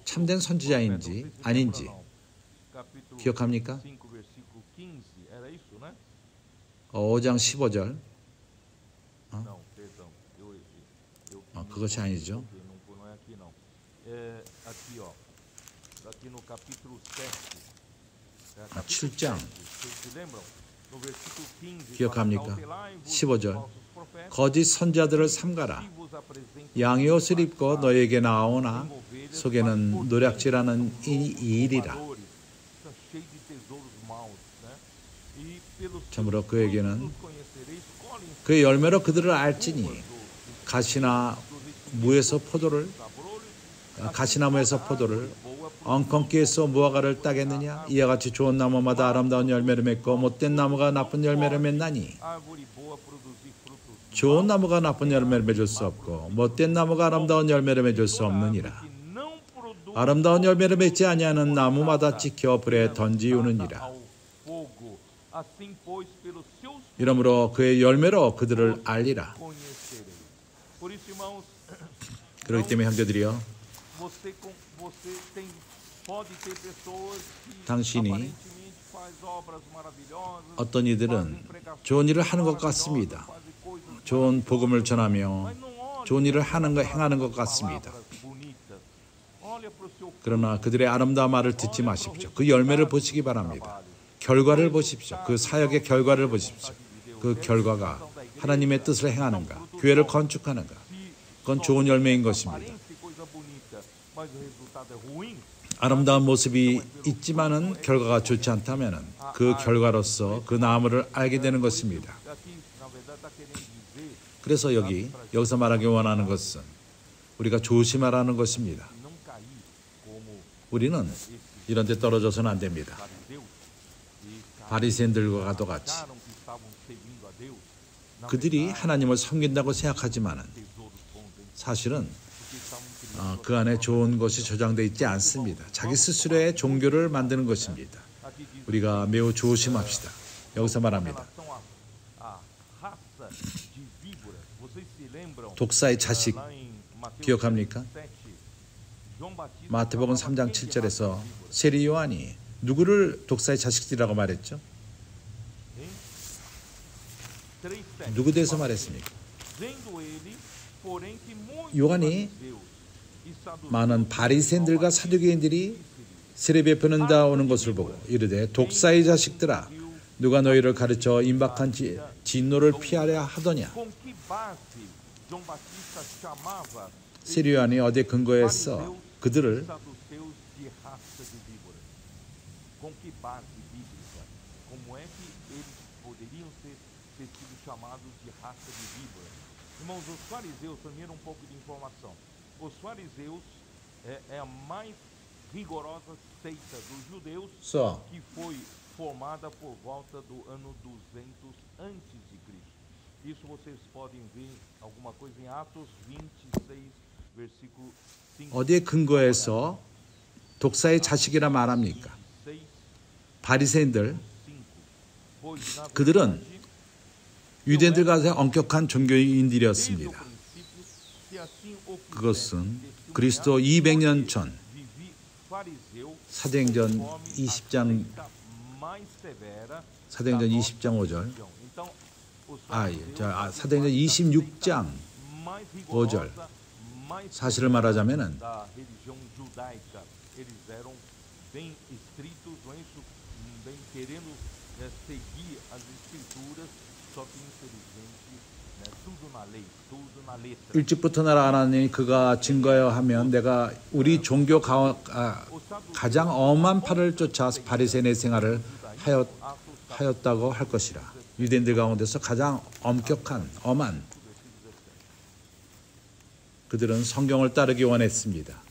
참된 선지자인지 아닌지 기억합니까? 5장 15절. 그것이 아니죠. 7장 기억합니까? 15절. 거짓 선지자들을 삼가라. 양의 옷을 입고 너에게 나오나 속에는 노략질하는 이일이라. 참으로 그에게는 그의 열매로 그들을 알지니 가시나무에서 포도를 엉겅퀴에서 무화과를 따겠느냐? 이와 같이 좋은 나무마다 아름다운 열매를 맺고 못된 나무가 나쁜 열매를 맺나니 좋은 나무가 나쁜 열매를 맺을 수 없고 못된 나무가 아름다운 열매를 맺을 수 없느니라. 아름다운 열매를 맺지 아니하는 나무마다 찍혀 불에 던지우느니라. 이러므로 그의 열매로 그들을 알리라. 그렇기 때문에 형제들이여, 당신이 어떤 이들은 좋은 일을 하는 것 같습니다. 좋은 복음을 전하며 좋은 일을 행하는 것 같습니다. 그러나 그들의 아름다운 말을 듣지 마십시오. 그 열매를 보시기 바랍니다. 결과를 보십시오. 그 사역의 결과를 보십시오. 그 결과가 하나님의 뜻을 행하는가, 교회를 건축하는가, 그건 좋은 열매인 것입니다. 아름다운 모습이 있지만은 결과가 좋지 않다면 그 결과로서 그 나무를 알게 되는 것입니다. 그래서 여기서 말하기 원하는 것은 우리가 조심하라는 것입니다. 우리는 이런 데 떨어져서는 안 됩니다. 바리새인들과도 같이 그들이 하나님을 섬긴다고 생각하지만은 사실은 그 안에 좋은 것이 저장되어 있지 않습니다. 자기 스스로의 종교를 만드는 것입니다. 우리가 매우 조심합시다. 여기서 말합니다. 독사의 자식 기억합니까? 마태복음 3장 7절에서 세리 요한이 누구를 독사의 자식들이라고 말했죠? 누구 대해서 말했습니까? 요한이 많은 바리새인들과 사두개인들이 세례 베푸는다 오는 것을 보고 이르되 독사의 자식들아 누가 너희를 가르쳐 임박한 진노를 피하려 하더냐. 세리 요한이 어디에 근거해서 그들을 Irmãos, os fariseus, primeiro pouco de informação. Os fariseus é a mais rigorosa seita dos judeus que foi formada por volta do ano 200 antes de Cristo. Isso vocês podem ver alguma coisa em Atos 26, versículo 5. 어디에 근거해서 독사의 자식이라 말합니까? 바리새인들 그들은 유대인들과 엄격한 종교인들이었습니다. 그것은 그리스도 200년 전 사도행전 20장 5절 사도행전 26장 5절 사실을 말하자면은 일찍부터 나라 하나님이 그가 증거하여 하면 내가 우리 종교 가장 엄한 팔을 쫓아 바리새인의 생활을 하였다고 할 것이라. 유대인들 가운데서 가장 엄격한 엄한 그들은 성경을 따르기 원했습니다.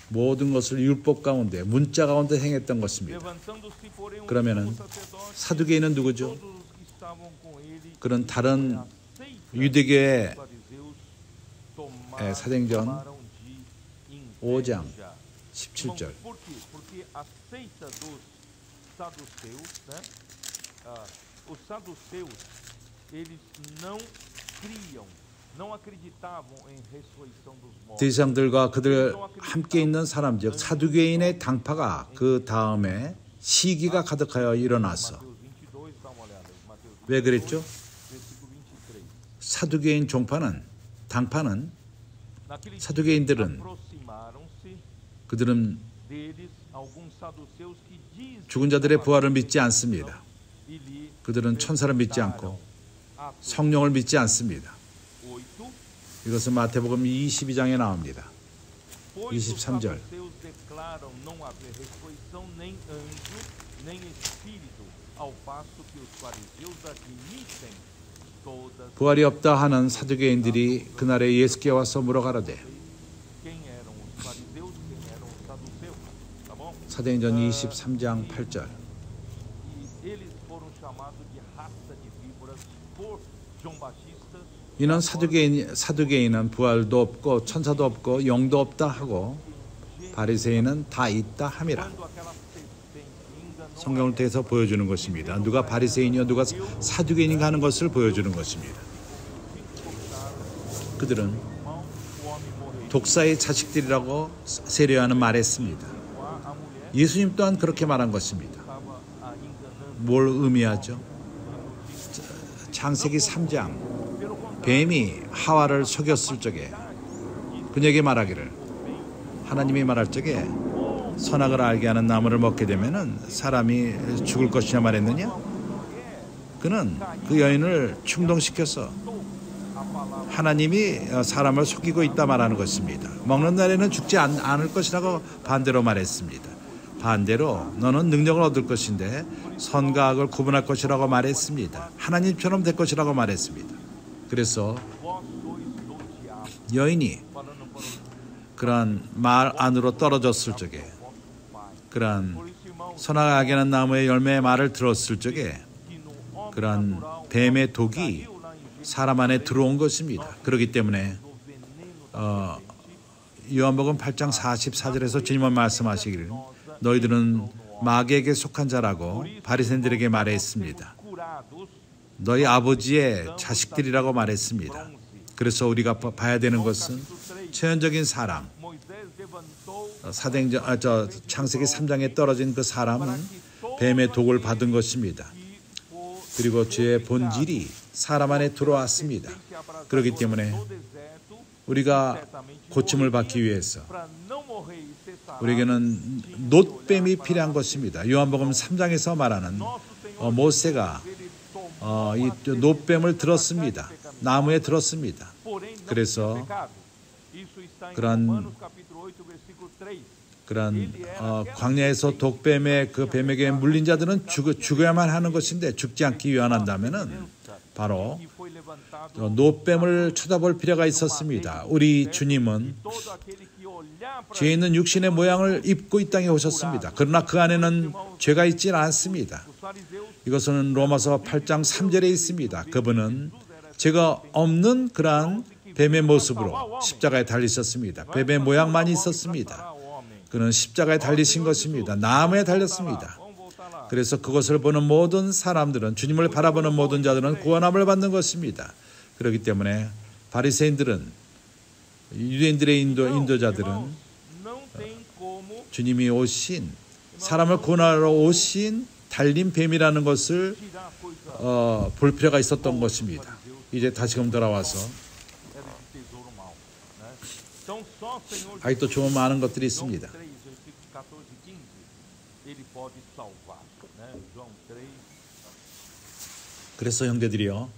모든 것을 율법 가운데 문자 가운데 행했던 것입니다. 그러면은 사두개인은 누구죠? 그런 다른 유대교의 사도행전 5장 17절 대상들과 그들 함께 있는 사람 즉 사두개인의 당파가 그 다음에 시기가 가득하여 일어났어. 왜 그랬죠? 사두개인 당파는 사두개인들은 그들은 죽은 자들의 부활을 믿지 않습니다. 그들은 천사를 믿지 않고 성령을 믿지 않습니다. 이것은 마태복음 22장에 나옵니다. 23절 부활이 없다 하는 사두개인들이 그날에 예수께 와서 물어가로되 사도행전 23장 8절 이는 사두개인은 부활도 없고 천사도 없고 영도 없다 하고 바리새인은 다 있다 함이라. 성경을 통해서 보여주는 것입니다. 누가 바리새인이요 누가 사두개인인가 하는 것을 보여주는 것입니다. 그들은 독사의 자식들이라고 세례 요한은 말했습니다. 예수님 또한 그렇게 말한 것입니다. 뭘 의미하죠? 창세기 3장 뱀이 하와를 속였을 적에 그녀에게 말하기를 하나님이 말할 적에 선악을 알게 하는 나무를 먹게 되면은 사람이 죽을 것이냐 말했느냐? 그는 그 여인을 충동시켜서 하나님이 사람을 속이고 있다 말하는 것입니다. 먹는 날에는 죽지 않을 것이라고 반대로 말했습니다. 반대로 너는 능력을 얻을 것인데 선과 악을 구분할 것이라고 말했습니다. 하나님처럼 될 것이라고 말했습니다. 그래서 여인이 그러한 말 안으로 떨어졌을 적에 그러한 선악과 악에는 나무의 열매의 말을 들었을 적에 그러한 뱀의 독이 사람 안에 들어온 것입니다. 그렇기 때문에 요한복음 8장 44절에서 주님은 말씀하시기를 너희들은 마귀에게 속한 자라고 바리새인들에게 말했습니다. 너희 아버지의 자식들이라고 말했습니다. 그래서 우리가 봐야 되는 것은 천연적인 사람, 창세기 3장에 떨어진 그 사람은 뱀의 독을 받은 것입니다. 그리고 죄의 본질이 사람 안에 들어왔습니다. 그렇기 때문에 우리가 고침을 받기 위해서 우리에게는 놋뱀이 필요한 것입니다. 요한복음 3장에서 말하는 모세가 이 놋뱀을 들었습니다. 나무에 들었습니다. 그래서 그런 광야에서 독뱀의 그 뱀에게 물린 자들은 죽어야만 하는 것인데 죽지 않기 위함한다면은 바로 놋뱀을 쳐다볼 필요가 있었습니다. 우리 주님은 죄 있는 육신의 모양을 입고 이 땅에 오셨습니다. 그러나 그 안에는 죄가 있지 않습니다. 이것은 로마서 8장 3절에 있습니다. 그분은 죄가 없는 그러한 뱀의 모습으로 십자가에 달리셨습니다. 뱀의 모양만 있었습니다. 그는 십자가에 달리신 것입니다. 나무에 달렸습니다. 그래서 그것을 보는 모든 사람들은, 주님을 바라보는 모든 자들은 구원함을 받는 것입니다. 그렇기 때문에 바리새인들은, 유대인들의 인도자들은 주님이 오신, 사람을 구원하러 오신 달린 뱀이라는 것을 볼 필요가 있었던 것입니다. 이제 다시금 돌아와서 아직도 좀 많은 것들이 있습니다. 그래서 형제들이요,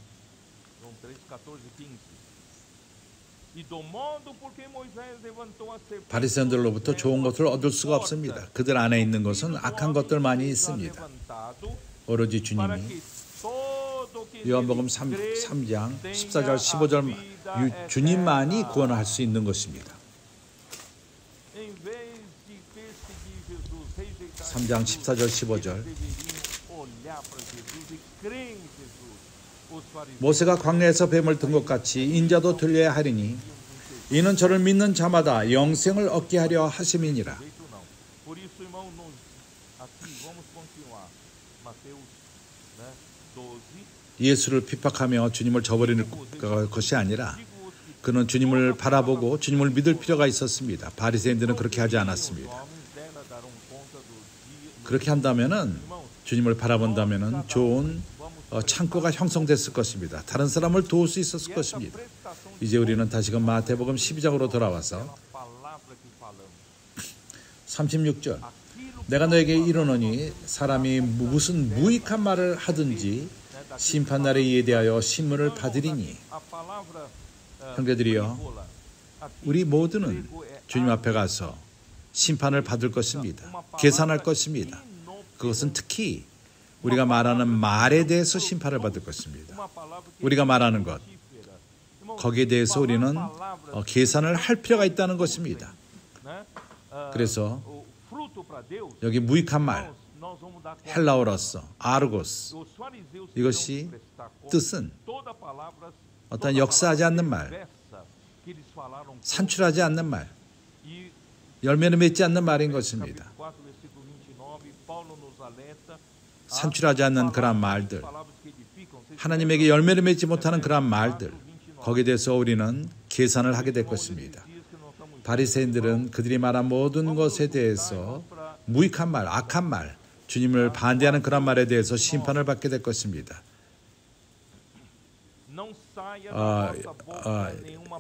바리새인들로부터 좋은 것을 얻을 수가 없습니다. 그들 안에 있는 것은 악한 것들만이 있습니다. 오로지 주님이 요한복음 3장 14절 15절 주님만이 구원할 수 있는 것입니다. 3장 14절 15절 모세가 광야에서 뱀을 든 것 같이 인자도 들려야 하리니 이는 저를 믿는 자마다 영생을 얻게 하려 하심이니라. 예수를 핍박하며 주님을 저버리는 것이 아니라 그는 주님을 바라보고 주님을 믿을 필요가 있었습니다. 바리새인들은 그렇게 하지 않았습니다. 그렇게 한다면은, 주님을 바라본다면은 좋은 창고가 형성됐을 것입니다. 다른 사람을 도울 수 있었을 것입니다. 이제 우리는 다시금 마태복음 12장으로 돌아와서 36절 내가 너에게 이르노니 사람이 무슨 무익한 말을 하든지 심판날에 이에 대하여 신문을 받으리니. 형제들이여, 우리 모두는 주님 앞에 가서 심판을 받을 것입니다. 계산할 것입니다. 그것은 특히 우리가 말하는 말에 대해서 심판을 받을 것입니다. 우리가 말하는 것, 거기에 대해서 우리는 계산을 할 필요가 있다는 것입니다. 그래서 여기 무익한 말, 헬라어로서 아르고스, 이것이 뜻은 어떤 역사하지 않는 말, 산출하지 않는 말, 열매를 맺지 않는 말인 것입니다. 산출하지 않는 그런 말들, 하나님에게 열매를 맺지 못하는 그런 말들, 거기에 대해서 우리는 계산을 하게 될 것입니다. 바리새인들은 그들이 말한 모든 것에 대해서 무익한 말, 악한 말, 주님을 반대하는 그런 말에 대해서 심판을 받게 될 것입니다.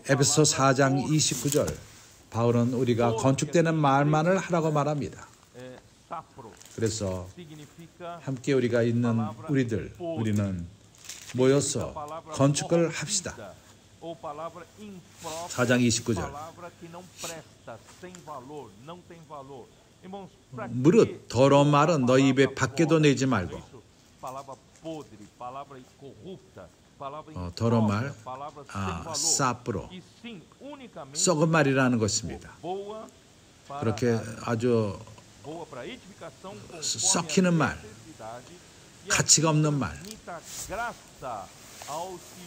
에베소 4장 29절 바울은 우리가 건축되는 말만을 하라고 말합니다. 그래서 함께 우리가 있는 우리는 모여서 건축을 합시다. 4장 29절 무릇 더러운 말은 너희 입에 밖에도 내지 말고. 더러운 말, 사프로, 썩은 말이라는 것입니다. 그렇게 아주 썩히는 말, 가치가 없는 말.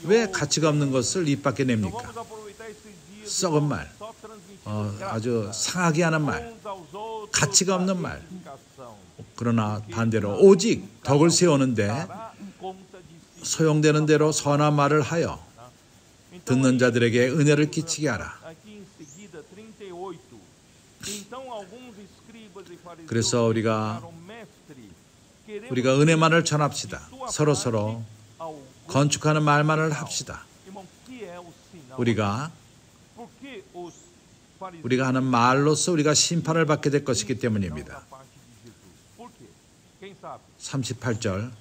왜 가치가 없는 것을 입 밖에 냅니까? 썩은 말, 아주 상하게 하는 말, 가치가 없는 말. 그러나 반대로 오직 덕을 세우는데 소용되는 대로 선한 말을 하여 듣는 자들에게 은혜를 끼치게 하라. 그래서 우리가 은혜만을 전합시다. 서로 건축하는 말만을 합시다. 우리가 하는 말로서 우리가 심판을 받게 될 것이기 때문입니다. 38절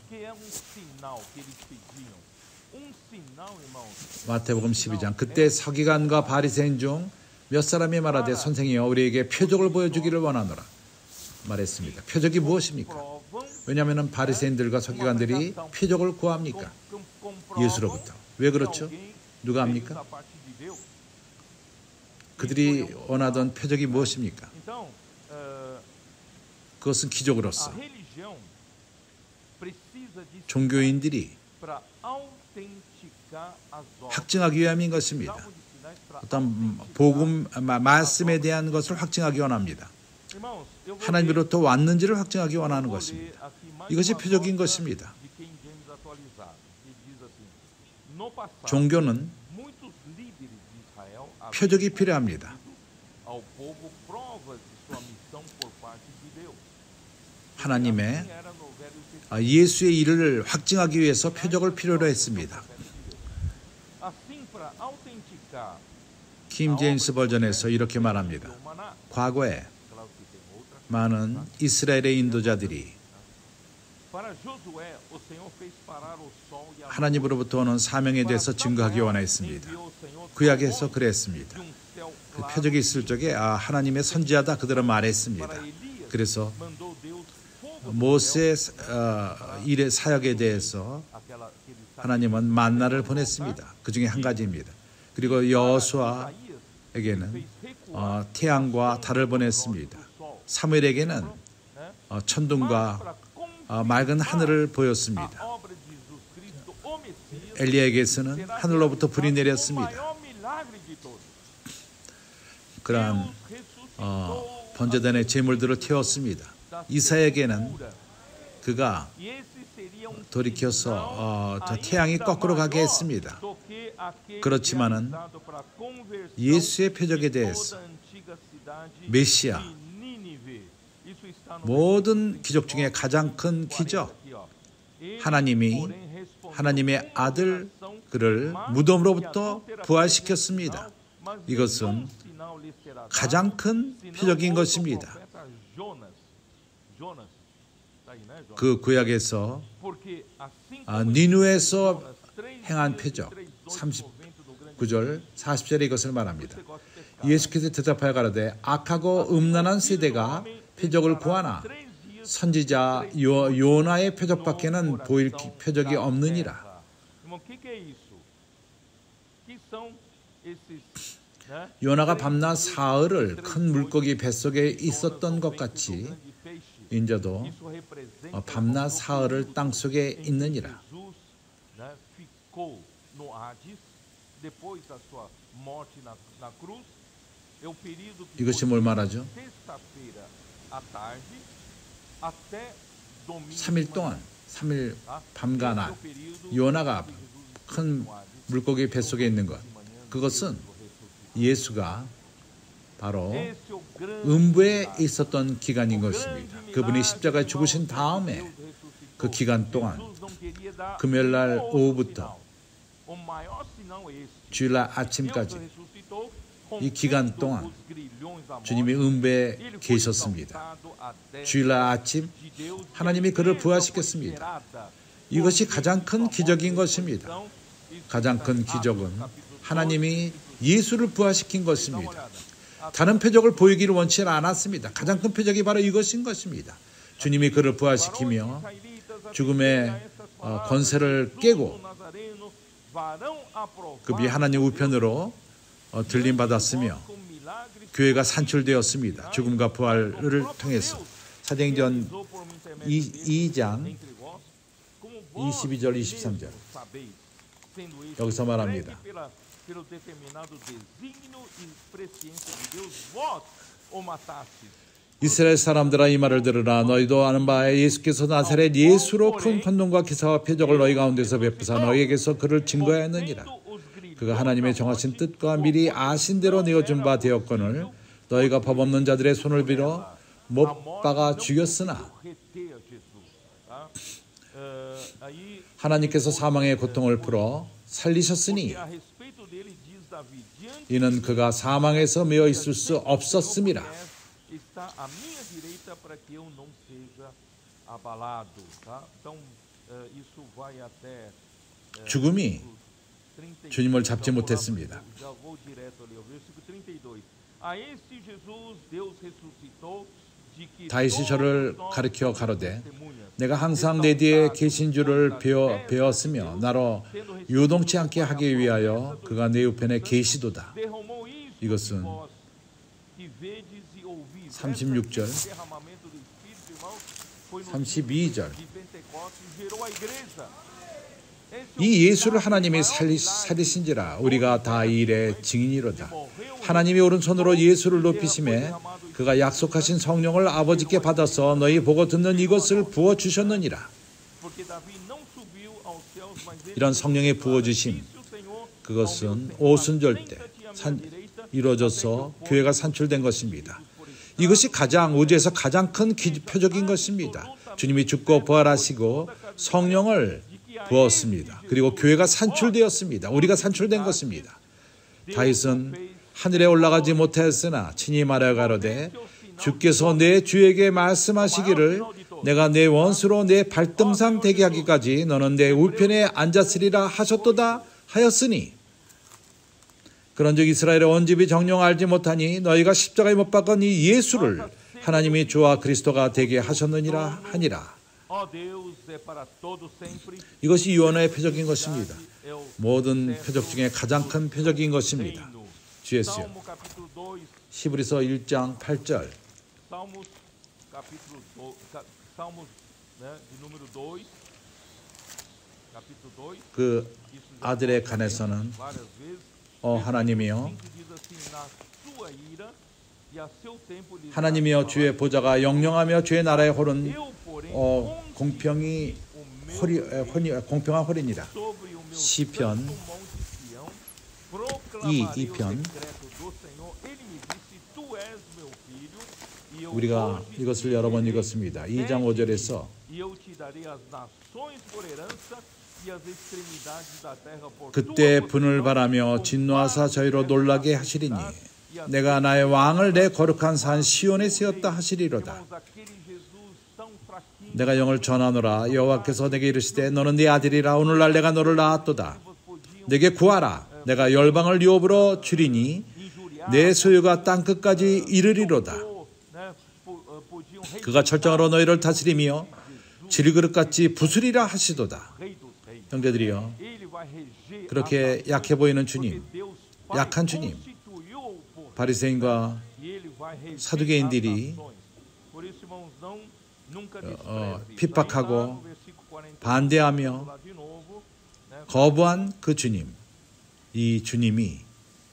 마태복음 12장 그때 서기관과 바리새인 중 몇 사람이 말하되 선생이여 우리에게 표적을 보여주기를 원하노라 말했습니다. 표적이 무엇입니까? 왜냐하면 바리새인들과 서기관들이 표적을 구합니까? 예수로부터. 왜 그렇죠? 누가 합니까? 그들이 원하던 표적이 무엇입니까? 그것은 기적으로서 종교인들이 확증하기 위함인 것입니다. 어떤 복음 말씀에 대한 것을 확증하기 원합니다. 하나님으로부터 왔는지를 확증하기 원하는 것입니다. 이것이 표적인 것입니다. 종교는 표적이 필요합니다. 하나님의 예수의 일을 확증하기 위해서 표적을 필요로 했습니다. 킹 제임스 버전에서 이렇게 말합니다. 과거에 많은 이스라엘의 인도자들이 하나님으로부터 오는 사명에 대해서 증거하기 원했습니다. 구약에서 그랬습니다. 그 표적이 있을 적에 하나님의 선지자다 그들은 말했습니다. 그래서 모세의 일의 사역에 대해서 하나님은 만나를 보냈습니다. 그 중에 한 가지입니다. 그리고 여호수아에게는 태양과 달을 보냈습니다. 사무엘에게는 천둥과 맑은 하늘을 보였습니다. 엘리야에게서는 하늘로부터 불이 내렸습니다. 그러한 번제단의 제물들을 태웠습니다. 이사야에게는 그가 돌이켜서 태양이 거꾸로 가게 했습니다. 그렇지만은 예수의 표적에 대해서 메시아 모든 기적 중에 가장 큰 기적 하나님의 아들 그를 무덤으로부터 부활시켰습니다. 이것은 가장 큰 표적인 것입니다. 그 구약에서 니누에서 행한 표적 39절 40절에 이것을 말합니다. 예수께서 대답하여 가라되 악하고 음란한 세대가 표적을 구하나 선지자 요나의 표적밖에는 보일 표적이 없느니라. 요나가 밤낮 사흘을 큰 물고기 뱃속에 있었던 것 같이 인자도 밤낮 사흘을 땅속에 있느니라. 이것이 뭘 말하죠? 3일 동안 3일 밤과 낮 요나가 큰 물고기 뱃속에 있는 것, 그것은 예수가 바로 음부에 있었던 기간인 것입니다. 그분이 십자가에 죽으신 다음에 그 기간 동안 금요일날 오후부터 주일날 아침까지 이 기간 동안 주님이 음부에 계셨습니다. 주일날 아침 하나님이 그를 부활시켰습니다. 이것이 가장 큰 기적인 것입니다. 가장 큰 기적은 하나님이 예수를 부활시킨 것입니다. 다른 표적을 보이기를 원치 않았습니다. 가장 큰 표적이 바로 이것인 것입니다. 주님이 그를 부활시키며 죽음의 권세를 깨고 그분이 하나님 우편으로 들림받았으며 교회가 산출되었습니다. 죽음과 부활을 통해서 사도행전 2장 22절 23절 여기서 말합니다. 이스라엘 사람들아 이 말을 들으라. 너희도 아는 바에 예수께서 나사렛 예수로 큰 권능과 기사와 표적을 너희 가운데서 베푸사 너희에게서 그를 증거하였느니라. 그가 하나님의 정하신 뜻과 미리 아신 대로 내어준 바 되었거늘 너희가 법 없는 자들의 손을 빌어 못 박아 죽였으나 하나님께서 사망의 고통을 풀어 살리셨으니 이는 그가 사망에서 메어 있을 수 없었음이라. 죽음이 주님을 잡지 못했습니다. 다윗이 저를 가리켜 가로되 내가 항상 내 뒤에 계신 줄을 배웠으며 나로 요동치 않게 하기 위하여 그가 내 우편에 계시도다. 이것은 36절 32절 이 예수를 하나님이 살리신지라 우리가 다 이 일의 증인이로다. 하나님이 오른손으로 예수를 높이심에 그가 약속하신 성령을 아버지께 받아서 너희 보고 듣는 이것을 부어주셨느니라. 이런 성령의 부어주심 그것은 오순절 때 이루어져서 교회가 산출된 것입니다. 이것이 우주에서 가장 큰 표적인 것입니다. 주님이 죽고 부활하시고 성령을 부었습니다. 그리고 교회가 산출되었습니다. 우리가 산출된 것입니다. 다윗은 하늘에 올라가지 못하였으나 친히 말하여 가로되 주께서 내 주에게 말씀하시기를 내가 내 원수로 내 발등상 되게 하기까지 너는 내 우편에 앉았으리라 하셨도다 하였으니 그런즉 이스라엘의 온 집이 정령 알지 못하니 너희가 십자가에 못 박은 이 예수를 하나님이 주와 그리스도가 되게 하셨느니라 하니라. 이것이 유언의 표적인 것입니다. 모든 표적 중에 가장 큰 표적인 것입니다. 주였어요. 히브리서 1장 8절 그 아들에 관해서는 하나님이여 주의 보좌가 영영하며 주의 나라의 홀은 공평한 홀이니라. 시편 2편 우리가 이것을 여러 번 읽었습니다. 2장 5절에서 그때 분을 바라며 진노하사 저희로 놀라게 하시리니 내가 나의 왕을 내 거룩한 산 시온에 세웠다 하시리로다. 내가 영을 전하노라. 여호와께서 내게 이르시되 너는 네 아들이라. 오늘날 내가 너를 낳았도다. 내게 구하라. 내가 열방을 네 업으로 주리니 내 소유가 땅끝까지 이르리로다. 그가 철저하로 너희를 다스리며 질그릇같이 부수리라 하시도다. 형제들이여, 그렇게 약해 보이는 주님, 약한 주님, 바리새인과 사두개인들이 핍박하고 반대하며 거부한 그 주님, 이 주님이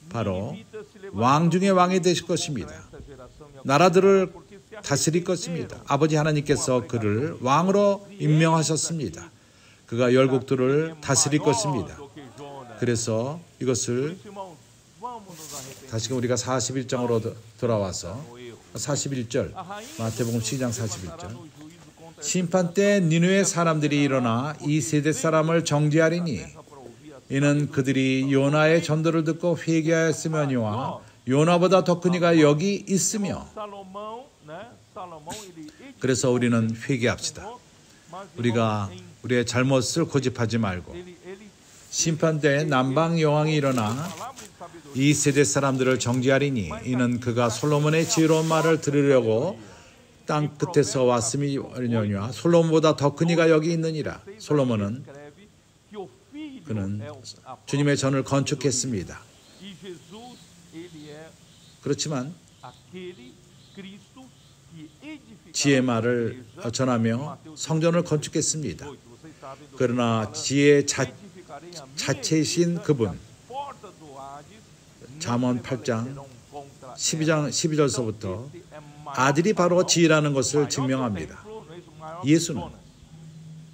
바로 왕 중의 왕이 되실 것입니다. 나라들을 다스릴 것입니다. 아버지 하나님께서 그를 왕으로 임명하셨습니다. 그가 열국들을 다스릴 것입니다. 그래서 이것을 다시금 우리가 41장으로 돌아와서 41절 마태복음 12장 41절 심판 때 니느웨 사람들이 일어나 이 세대 사람을 정죄하리니 이는 그들이 요나의 전도를 듣고 회개하였으며니와 요나보다 더 큰 이가 여기 있으며. 그래서 우리는 회개합시다. 우리가 우리의 잘못을 고집하지 말고 심판 때 남방 여왕이 일어나 이 세대 사람들을 정죄하리니 이는 그가 솔로몬의 지혜로운 말을 들으려고 땅 끝에서 왔음이니와 솔로몬보다 더 큰 이가 여기 있느니라. 솔로몬은 그는 주님의 전을 건축했습니다. 그렇지만 지혜의 말을 전하며 성전을 건축했습니다. 그러나 지혜 자체이신 그분, 잠언 8장 12절서부터 아들이 바로 지혜라는 것을 증명합니다. 예수는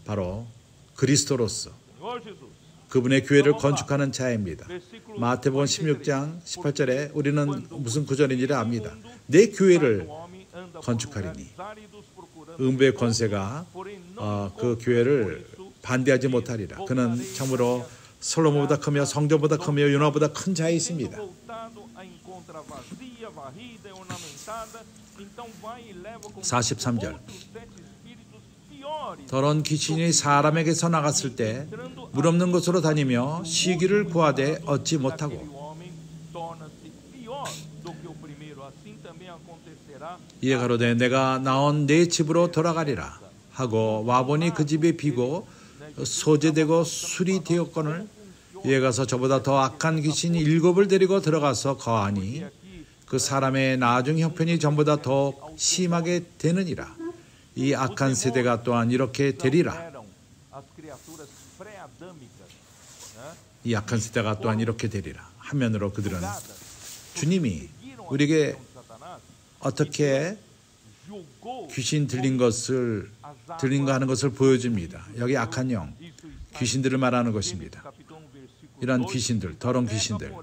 바로 그리스도로서 그분의 교회를 건축하는 자입니다. 마태복음 16장 18절에 우리는 무슨 구절인지를 압니다. 내 교회를 건축하리니 음부의 권세가 그 교회를 반대하지 못하리라. 그는 참으로 솔로몬보다 크며 성전보다 크며 요나보다 큰 자이십니다. 43절 더러운 귀신이 사람에게서 나갔을 때 물 없는 곳으로 다니며 쉬기를 구하되 얻지 못하고 이에 가로되 내가 나온 내 집으로 돌아가리라 하고 와보니 그 집이 비고 소재되고 술이 되었거늘 이에 가서 저보다 더 악한 귀신이 7을 데리고 들어가서 거하니 그 사람의 나중 형편이 전보다 더 심하게 되느니라. 이 악한 세대가 또한 이렇게 되리라. 이 악한 세대가 또한 이렇게 되리라. 한면으로 그들은 주님이 우리에게 어떻게 귀신 들린 거 하는 것을 보여줍니다. 여기 악한 영, 귀신들을 말하는 것입니다. 이런 귀신들, 더러운 귀신들,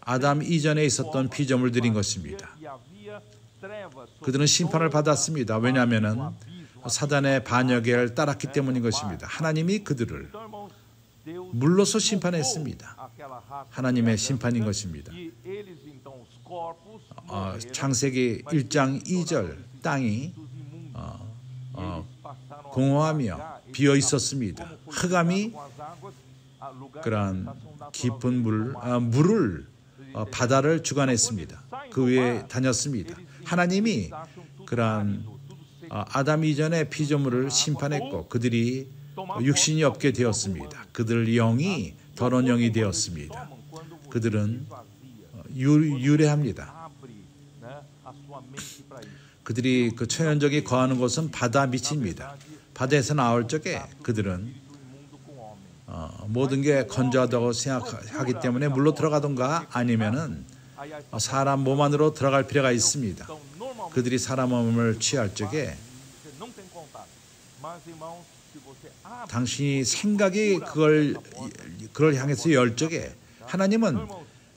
아담 이전에 있었던 피조물 들인 것입니다. 그들은 심판을 받았습니다. 왜냐하면 사단의 반역을 따랐기 때문인 것입니다. 하나님이 그들을 물로서 심판했습니다. 하나님의 심판인 것입니다. 창세기 1장 2절 땅이 공허하며 비어 있었습니다. 흑암이 그러한 깊은 물을 바다를 주관했습니다. 그 위에 다녔습니다. 하나님이 그러한 아담 이전의 피조물을 심판했고 그들이 육신이 없게 되었습니다. 그들 영이 더러운 영이 되었습니다. 그들은 유래합니다. 그들이 그 초연적이 거하는 곳은 바다 밑입니다. 바다에서 나올 적에 그들은 모든 게 건조하다고 생각하기 때문에 물로 들어가던가 아니면은 사람 몸 안으로 들어갈 필요가 있습니다. 그들이 사람 몸을 취할 적에 당신이 생각이 그걸 향해서 열 적에 하나님은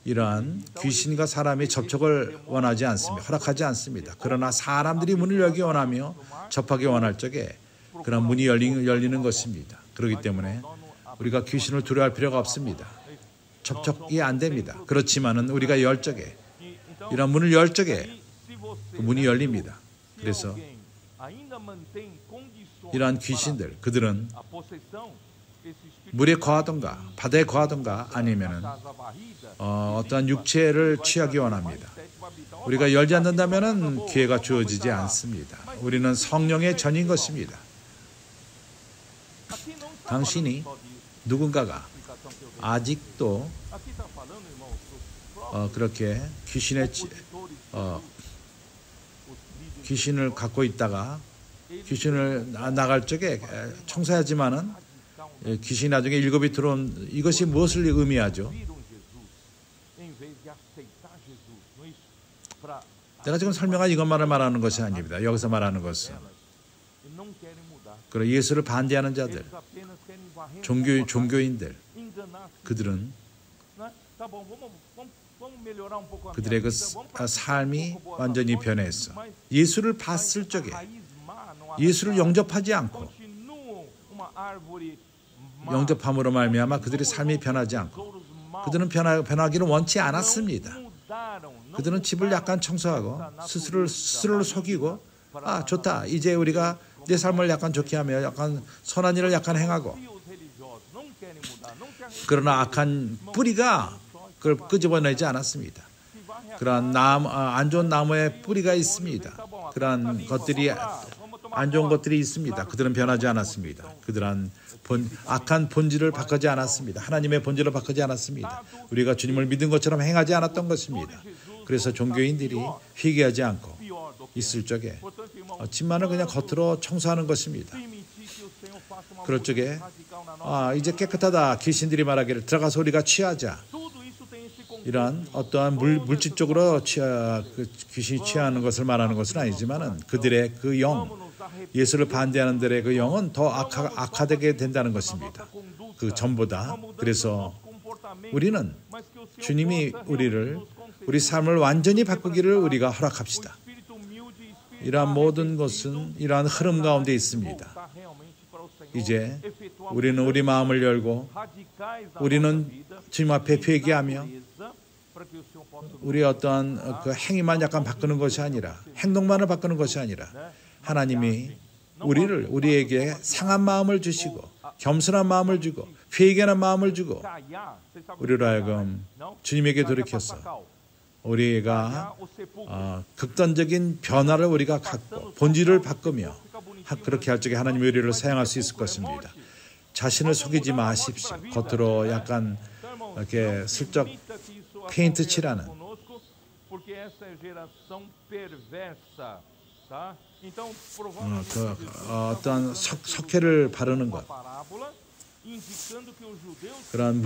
이러한 귀신과 사람의 접촉을 원하지 않습니다. 허락하지 않습니다. 그러나 사람들이 문을 열기 원하며 접하기 원할 적에 그런 문이 열리는 것입니다. 그렇기 때문에 우리가 귀신을 두려워할 필요가 없습니다. 접촉이 안 됩니다. 그렇지만은 우리가 열 적에 이런 문을 열 적에 그 문이 열립니다. 그래서 이러한 귀신들 그들은 물에 거하던가 바다에 거하던가 아니면은 어떠한 육체를 취하기 원합니다. 우리가 열지 않는다면은 기회가 주어지지 않습니다. 우리는 성령의 전인 것입니다. 당신이 누군가가 아직도 그렇게 귀신을 갖고 있다가 귀신을 나갈 적에 청소하지만은 귀신이 나중에 7이 들어온 이것이 무엇을 의미하죠? 내가 지금 설명한 이것만을 말하는 것이 아닙니다. 여기서 말하는 것은 그리고 예수를 반대하는 자들, 종교인들, 그들은 그들의 그 삶이 완전히 변했어. 예수를 봤을 적에 예수를 영접하지 않고 영접함으로 말미암아 그들의 삶이 변하지 않고 그들은 변하기를 원치 않았습니다. 그들은 집을 약간 청소하고 스스로를 속이고 좋다. 이제 우리가 내 삶을 약간 좋게 하며 약간 선한 일을 약간 행하고 그러나 악한 뿌리가 그걸 끄집어내지 않았습니다. 그러한 안 좋은 나무에 뿌리가 있습니다. 그러한 것들이 안 좋은 것들이 있습니다. 그들은 변하지 않았습니다. 그들은 악한 본질을 바꾸지 않았습니다. 하나님의 본질을 바꾸지 않았습니다. 우리가 주님을 믿은 것처럼 행하지 않았던 것입니다. 그래서 종교인들이 회개하지 않고 있을 적에 집만을 그냥 겉으로 청소하는 것입니다. 그럴 적에 이제 깨끗하다. 귀신들이 말하기를 들어가서 우리가 취하자. 이러한 어떠한 물질적으로 귀신이 취하는 것을 말하는 것은 아니지만은 그들의 그 영, 예수를 반대하는 들의 그 영은 더 악화되게 된다는 것입니다. 그 전보다. 그래서 우리는 주님이 우리 삶을 완전히 바꾸기를 우리가 허락합시다. 이러한 모든 것은 이러한 흐름 가운데 있습니다. 이제 우리는 우리 마음을 열고 우리는 주님 앞에 회개하며 우리 어떠한 그 행위만 약간 바꾸는 것이 아니라 행동만을 바꾸는 것이 아니라 하나님이 우리에게 상한 마음을 주시고 겸손한 마음을 주고 회개하는 마음을 주고 우리로 하여금 주님에게 돌이켜서 우리가 극단적인 변화를 우리가 갖고 본질을 바꾸며 그렇게 할 적에 하나님의 우리를 사용할 수 있을 것입니다. 자신을 속이지 마십시오. 겉으로 약간 이렇게 슬쩍 페인트 칠하는 어떤 석회를 바르는 것, 그런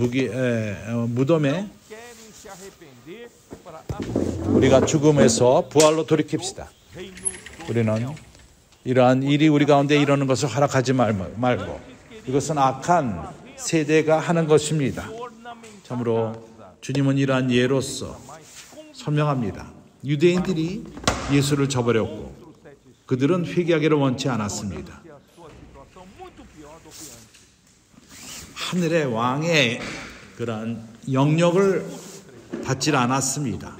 무덤에 우리가 죽음에서 부활로 돌이킵시다. 우리는 이러한 일이 우리 가운데 일어나는 것을 허락하지 말고 이것은 악한 세대가 하는 것입니다. 참으로 주님은 이러한 예로서 설명합니다. 유대인들이 예수를 저버렸고 그들은 회개하기를 원치 않았습니다. 하늘의 왕의 그러한 영역을 받지 않았습니다.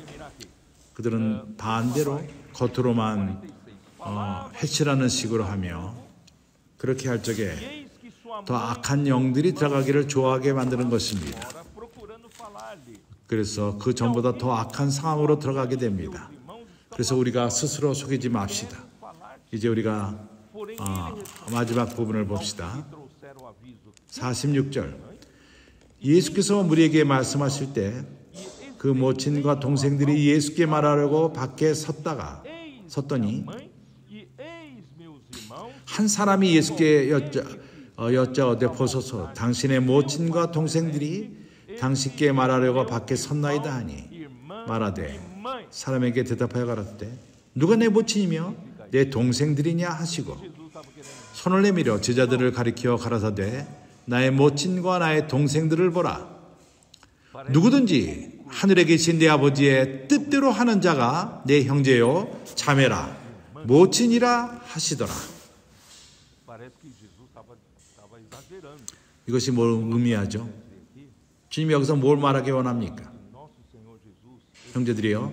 그들은 반대로 겉으로만 해치라는 식으로 하며 그렇게 할 적에 더 악한 영들이 들어가기를 좋아하게 만드는 것입니다. 그래서 그 전보다 더 악한 상황으로 들어가게 됩니다. 그래서 우리가 스스로 속이지 맙시다. 이제 우리가 마지막 부분을 봅시다. 46절. 예수께서 무리에게 말씀하실 때 그 모친과 동생들이 예수께 말하려고 밖에 섰더니 한 사람이 예수께 여짜오되 보소서 당신의 모친과 동생들이 당신께 말하려고 밖에 섰나이다 하니 말하되 사람에게 대답하여 가라사대 누가 내 모친이며 내 동생들이냐 하시고 손을 내밀어 제자들을 가리켜 가라사대 나의 모친과 나의 동생들을 보라. 누구든지 하늘에 계신 내 아버지의 뜻대로 하는 자가 내 형제요 자매라 모친이라 하시더라. 이것이 뭘 의미하죠? 주님이 여기서 뭘 말하기 원합니까? 형제들이요,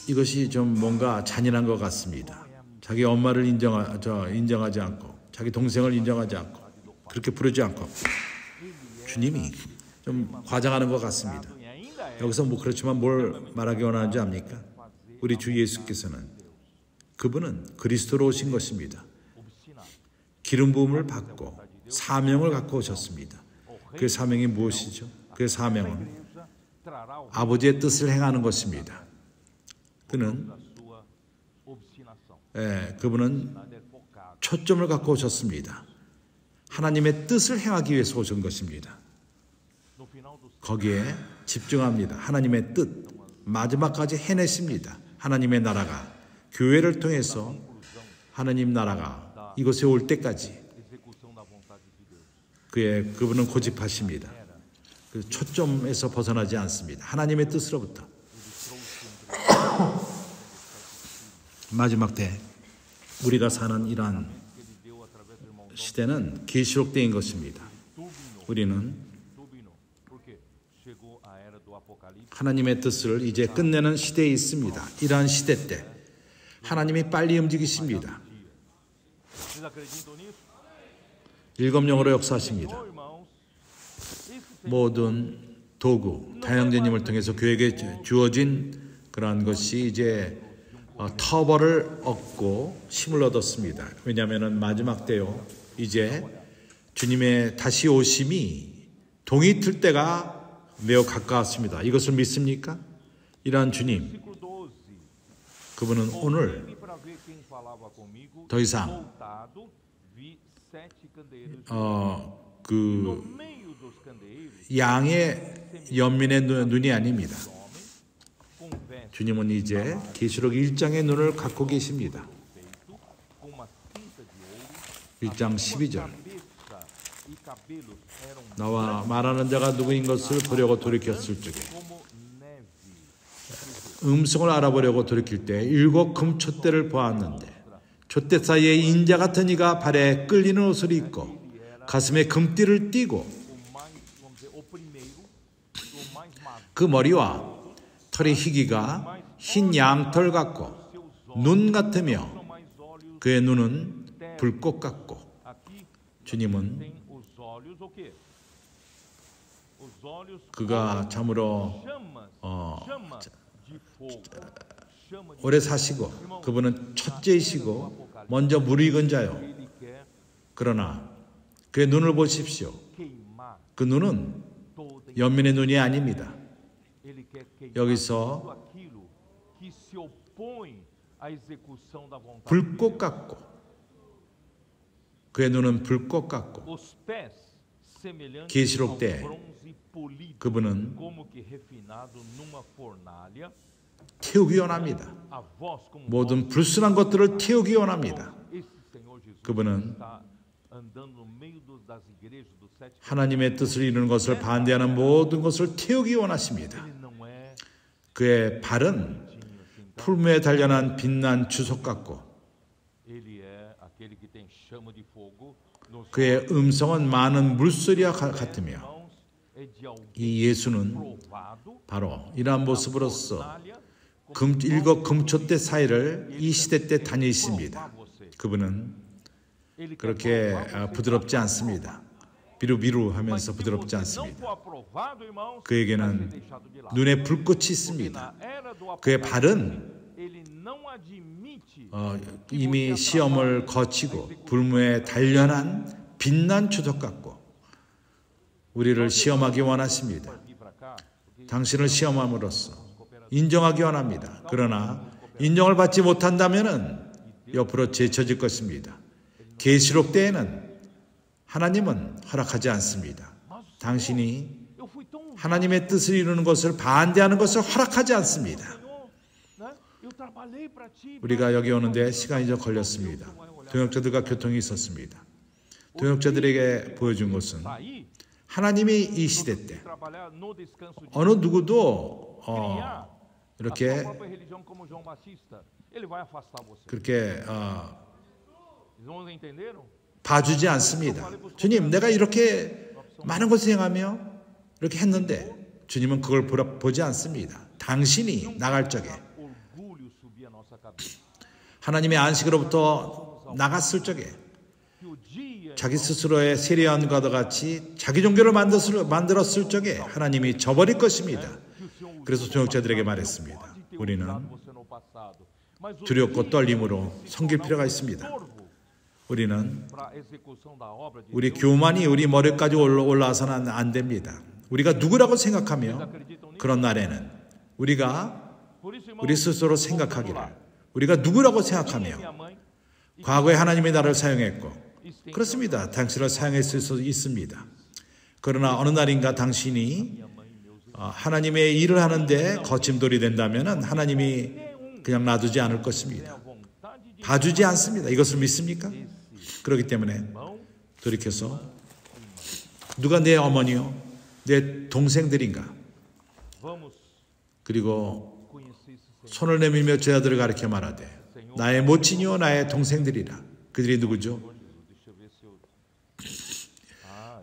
이것이 좀 뭔가 잔인한 것 같습니다. 자기 엄마를 인정하지 않고 자기 동생을 인정하지 않고 그렇게 부르지 않고 주님이 좀 과장하는 것 같습니다. 여기서 그렇지만 뭘 말하기 원하는지 압니까? 우리 주 예수께서는 그분은 그리스도로 오신 것입니다. 기름 부음을 받고 사명을 갖고 오셨습니다. 그 사명이 무엇이죠? 그 사명은 아버지의 뜻을 행하는 것입니다. 그분은 초점을 갖고 오셨습니다. 하나님의 뜻을 행하기 위해서 오신 것입니다. 거기에 집중합니다. 하나님의 뜻, 마지막까지 해내십니다. 하나님의 나라가 교회를 통해서 하나님 나라가 이곳에 올 때까지 그분은 고집하십니다. 그 초점에서 벗어나지 않습니다. 하나님의 뜻으로부터 마지막 때 우리가 사는 이러한 시대는 계시록 때인 것입니다. 우리는 하나님의 뜻을 이제 끝내는 시대에 있습니다. 이러한 시대 때 하나님이 빨리 움직이십니다. 일검령으로 역사하십니다. 모든 도구, 다형제님을 통해서 교회에게 주어진 그러한 것이 이제 터벌을 얻고 힘을 얻었습니다. 왜냐하면 마지막 때요, 이제 주님의 다시 오심이 동이 틀 때가 매우 가까웠습니다. 이것을 믿습니까? 이러한 주님, Versículo 12. 그분은 오늘 Voltei-me para ver quem falava comigo. 더 이상 Voltado, vi 7 candeeiros. No 그 meio dos candeeiros, 양의 연민의 눈이 아닙니다. homem com vestes 주님은 이제 계시록 1장의 눈을 갖고 계십니다. peito, com uma cinta de ouro. 1장 12절. Cabeça e cabelos eram 나와 말하는 자가 누구인 것을 보려고 돌이켰을 적에 como neve. 음성을 알아보려고 돌이킬 때 7 금촛대를 보았는데 촛대 사이에 인자 같은 이가 발에 끌리는 옷을 입고 가슴에 금띠를 띠고 O mais, vamos dizer, o primeiro, o mais magro. 그 머리와 털의 희기가 흰 양털 같고 눈 같으며 São mais olhos. 그의 눈은 불꽃 같고 Aqui 주님은 tem os olhos, o quê? Os olhos 그가 참으로 chamas, chama de fogo. Chama de 오래 사시고 그분은 첫째이시고 먼저 무르익은 자요. Ele quer 그러나 그의 눈을 보십시오. queimar 그 눈은 toda 연민의 눈이 아닙니다. Ele quer queimar 여기서 tudo aquilo que se opõe à execução da vontade. 불꽃 같고 그의 눈은 불꽃 같고 Os pés semelhantes 계시록 ao 때 bronze polido, 그분은 como que refinado numa fornalha. 태우기 원합니다. A voz como 모든 불순한 것들을 태우기 원합니다. esse Senhor Jesus 그분은 está andando no meio das igrejas dos 7 하나님의 뜻을 이루는 것을 반대하는 모든 것을 태우기 원하십니다. Ele não é 그의 발은 tinho assim, 풀무에 단련한 빛난 주석 같고 ele é aquele que tem chama de fogo nos 그의 음성은 많은 물소리와 같으며 mãos, é de alguém 이 예수는 provado, 바로 이러한 모습으로서 fornalha, 일곱 금촛대 사이를 이 시대 때 다니십니다. você. 그분은 Ele quer 그렇게 provar você. 부드럽지 않습니다. 비루비루 Mas 하면서 se 부드럽지 você não 않습니다. for aprovado, irmãos, vai ser 그에게는 deixado de lado. 눈에 불꽃이 Porque 있습니다. na era do 그의 Apocalipse, 발은 ele não admite 이미 시험을 거치고 불무에 단련한 빛난 주석 같고 우리를 시험하기 원하십니다. vir para cá, porque 당신을 시험함으로써 인정하기 원합니다. 그러나 인정을 받지 못한다면 옆으로 제쳐질 것입니다. 계시록 때에는 하나님은 허락하지 않습니다. 당신이 eu fui tão 하나님의 뜻을 이루는 것을 반대하는 것을 허락하지 않습니다. Senhor, né? Eu trabalhei para ti. 우리가 여기 오는데 시간이 좀 걸렸습니다. 동역자들과 교통이 있었습니다. 동역자들에게 보여준 것은 Aí, 하나님이 이 시대 때 trabalhar no descanso de 어느 누구도 criar a 이렇게 sua própria religião como João Batista. Ele vai afastar você. 그렇게 Os irmãos entenderam? 봐주지 않습니다. 주님, 내가 이렇게 많은 것을 행하며 이렇게 했는데 주님은 그걸 보지 않습니다. 당신이 나갈 적에 Orgulho subir a nossa cabeça. 하나님의 안식으로부터 나갔을 적에 Que o dia 자기 스스로의 세례요한과 같이 자기 종교를 만들었을 적에 하나님이 져버릴 것입니다. que o Senhor 그래서 동역자들에게 말했습니다. pode ter 우리는 usado você no passado, mas o 두렵고 dia 떨림으로 se 섬길 tornar 필요가 um 있습니다. estorvo 우리는 para a execução da obra de 우리 Deus. 교만이 우리 머리까지 올라와서는 안 됩니다. 우리가 누구라고 생각하며 그런 날에는 우리가 Por isso, irmãos, 우리 스스로 생각하기를 우리가 누구라고 생각하며 minha mãe 과거에 하나님이 나를 사용했고 그렇습니다. 당신을 사용했을 수 있습니다. 그러나 어느 날인가 당신이 하나님의 일을 하는데 거침돌이 된다면 하나님이 그냥 놔두지 않을 것입니다. vontade de 봐주지 않습니다. 이것을 믿습니까? 그렇기 때문에 irmão, 돌이켜서 누가 내 어머니요? 내 동생들인가? vamos 그리고 conhecer esse Senhor. 손을 내밀며 제자들을 가리켜 말하되 나의 모친이요 나의 동생들이라. 그들이 누구죠? Deixa eu ver se eu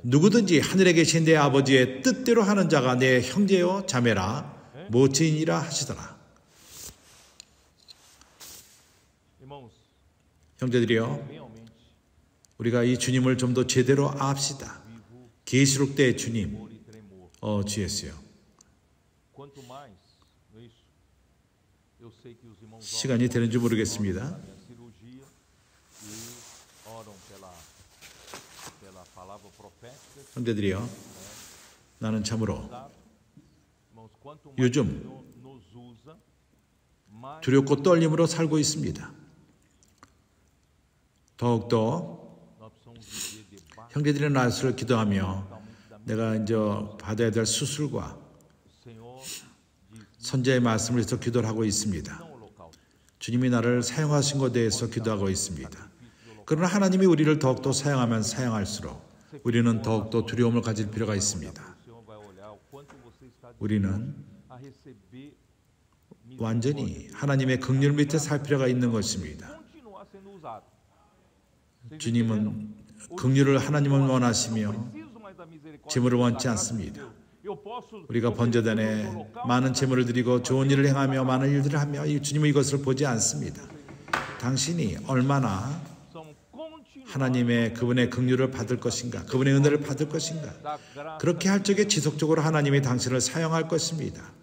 누구든지 하늘에 계신 내 아버지의 뜻대로 하는 자가 내 형제요 자매라 모친이라 하시더라. irmãos, 형제들이요, realmente 우리가 이 주님을 좀 더 제대로 압시다. 계시록 때의 주님, temor e tremor. 주였어요. Quanto mais, não é isso? Eu sei que os irmãos 시간이 되는지 모르겠습니다. oram pela cirurgia e oram pela palavra profética, 형제들이요, 나는 참으로 요즘 두렵고 떨림으로 살고 있습니다. 더욱더 형제들이 나를 기도하며 내가 이제 받아야 될 수술과 선제의 말씀을 위해서 기도를 하고 있습니다. 주님이 나를 사용하신 것에 대해서 기도하고 있습니다. 그러나 하나님이 우리를 더욱더 사용하면 사용할수록 우리는 더욱더 두려움을 가질 필요가 있습니다. 우리는 완전히 하나님의 긍휼 밑에 살 필요가 있는 것입니다. 주님은 긍휼을 하나님은 원하시며 재물을 원치 않습니다. 우리가 번제단에 많은 재물을 드리고 좋은 일을 행하며 많은 일들을 하며 주님은 이것을 보지 않습니다. 당신이 얼마나 하나님의 그분의 긍휼을 받을 것인가, 그분의 은혜를 받을 것인가, 그렇게 할 적에 지속적으로 하나님이 당신을 사용할 것입니다.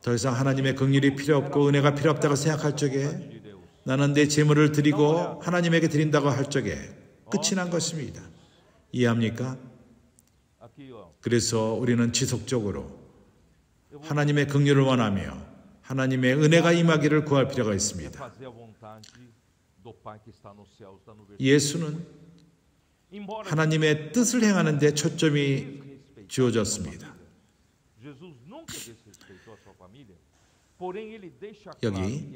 더 이상 하나님의 긍휼이 필요 없고 은혜가 필요 없다고 생각할 적에 나는 내 재물을 드리고 하나님에게 드린다고 할 적에 끝이 난 것입니다. 이해합니까? 그래서 우리는 지속적으로 하나님의 긍휼을 원하며 하나님의 은혜가 임하기를 구할 필요가 있습니다. 예수는 하나님의 뜻을 행하는 데 초점이 주어졌습니다. 여기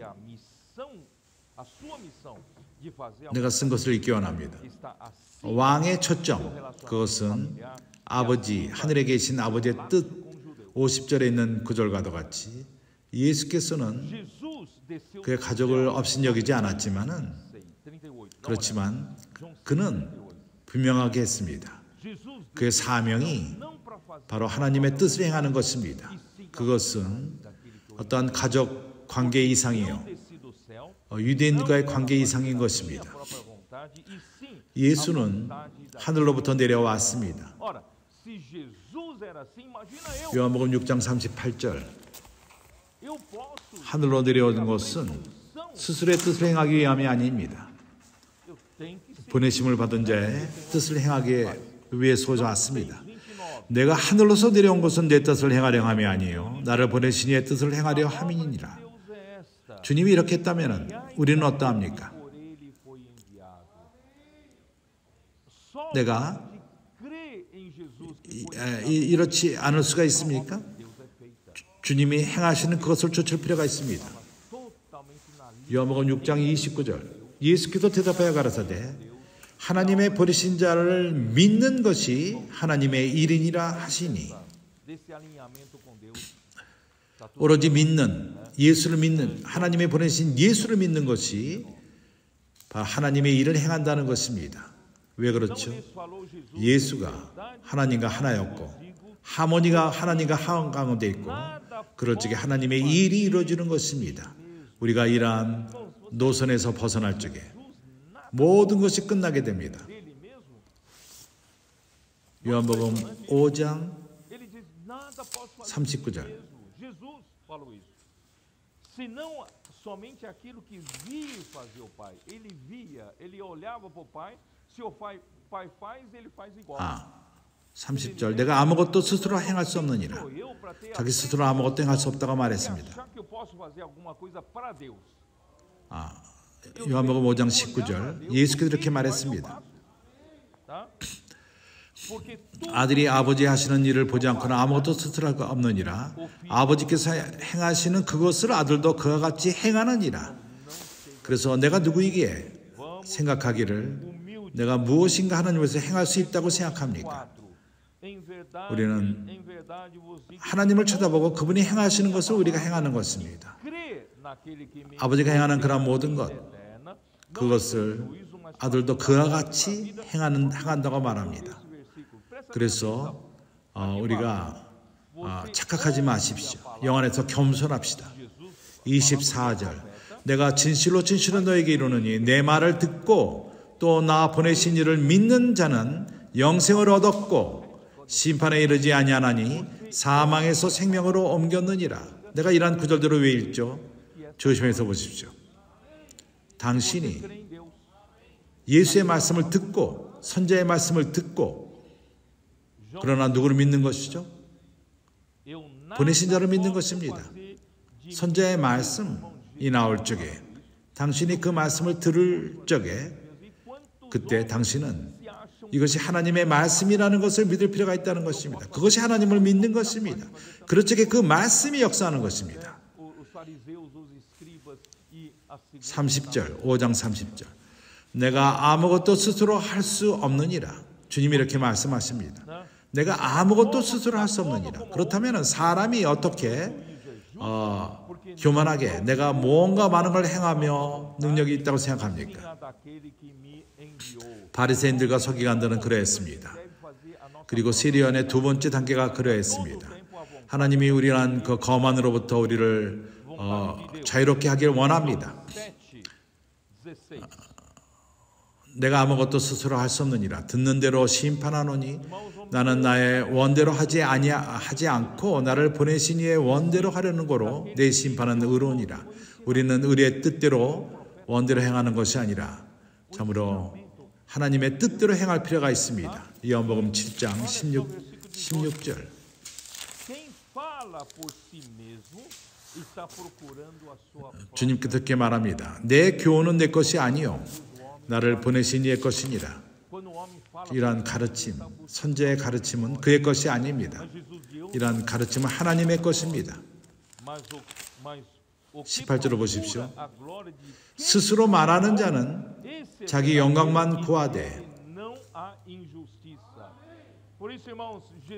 내가 쓴 것을 읽기 원합니다. 왕의 초점, 그것은 아버지, 하늘에 계신 아버지의 뜻, 50절에 있는 구절과도 같이 예수께서는 그의 가족을 업신여기지 않았지만은 그렇지만 그는 분명하게 했습니다. 그의 사명이 바로 하나님의 뜻을 행하는 것입니다. 그것은 어떠한 가족 관계 이상이요, 유대인과의 관계 이상인 것입니다. 예수는 하늘로부터 내려왔습니다. 요한복음 6장 38절, 하늘로 내려온 것은 스스로의 뜻을 행하기 위함이 아닙니다. 보내심을 받은 자의 뜻을 행하기 위해서 왔습니다. 내가 하늘로서 내려온 것은 내 뜻을 행하려 함이 아니요 나를 보내신 이의 뜻을 행하려 함이니라. 주님이 이렇게 했다면 우리는 어떠합니까? 내가 이렇지 않을 수가 있습니까? 주님이 행하시는 그것을 쫓을 필요가 있습니다. 요한복음 6장 29절, 예수께서 대답하여 가라사대 하나님의 버리신 자를 믿는 것이 하나님의 일이니라 하시니, 오로지 믿는, 예수를 믿는, 하나님의 보내신 예수를 믿는 것이 바로 하나님의 일을 행한다는 것입니다. 왜 그렇죠? 예수가 하나님과 하나였고 하모니가 하나님과 한 가운데 있고 그럴 적에 하나님의 일이 이루어지는 것입니다. 우리가 이러한 노선에서 벗어날 적에 모든 것이 끝나게 됩니다. 요한복음 5장 39절, senão somente aquilo que via fazer o Pai. Ele via, ele olhava para o Pai. Se o Pai faz, ele faz igual. 30절, 내가 아무것도 스스로 행할 수 없느니라. 자기 스스로 아무것도 행할 수 없다고 말했습니다. 요한복음 5장 19절, 예수께서 이렇게 말했습니다. 아들이 아버지 하시는 일을 보지 않고는 아무것도 스스로 할 수 없느니라. 아버지께서 행하시는 그것을 아들도 그와 같이 행하느니라. 그래서 내가 누구이기에 생각하기를 내가 무엇인가 하나님께서 행할 수 있다고 생각합니까? 우리는 하나님을 쳐다보고 그분이 행하시는 것을 우리가 행하는 것입니다. 아버지가 행하는 그런 모든 것, 그것을 아들도 그와 같이 행한다고 말합니다. 그래서 우리가 착각하지 마십시오. 영 안에서 겸손합시다. 24절, 내가 진실로 진실로 너에게 이르노니 내 말을 듣고 또 나 보내신 이를 믿는 자는 영생을 얻었고 심판에 이르지 아니하나니 사망에서 생명으로 옮겼느니라. 내가 이러한 구절대로 왜 읽죠? 조심해서 보십시오. 당신이 예수의 말씀을 듣고 선지자의 말씀을 듣고 그러나 누구를 믿는 것이죠? 보내신 자를 믿는 것입니다. 선자의 말씀이 나올 적에 당신이 그 말씀을 들을 적에 그때 당신은 이것이 하나님의 말씀이라는 것을 믿을 필요가 있다는 것입니다. 그것이 하나님을 믿는 것입니다. 그럴 적에 그 말씀이 역사하는 것입니다. 30절, 5장 30절. 내가 아무것도 스스로 할 수 없느니라. 주님이 이렇게 말씀하십니다. 내가 아무것도 스스로 할 수 없느니라. 그렇다면 사람이 어떻게 교만하게 내가 무언가 많은 걸 행하며 능력이 있다고 생각합니까? 바리새인들과 서기관들은 그러했습니다. 그리고 시리언의 두 번째 단계가 그러했습니다. 하나님이 우리란 그 거만으로부터 우리를 자유롭게 하길 원합니다. 내가 아무것도 스스로 할 수 없느니라. 듣는 대로 심판하노니 나는 나의 원대로 하지 않고 나를 보내신 이의 원대로 하려는 거로 내 심판은 의로우니라. 우리는 우리의 뜻대로 원대로 행하는 것이 아니라 참으로 하나님의 뜻대로 행할 필요가 있습니다. 요한복음 7장 16절. 주님께서 그렇게 말합니다. 내 교훈은 내 것이 아니요 나를 보내신 이의 것이니라. 이러한 가르침, 선제의 가르침은 그의 것이 아닙니다. 이러한 가르침은 하나님의 것입니다. 18절을 보십시오. 스스로 말하는 자는 자기 영광만 구하되.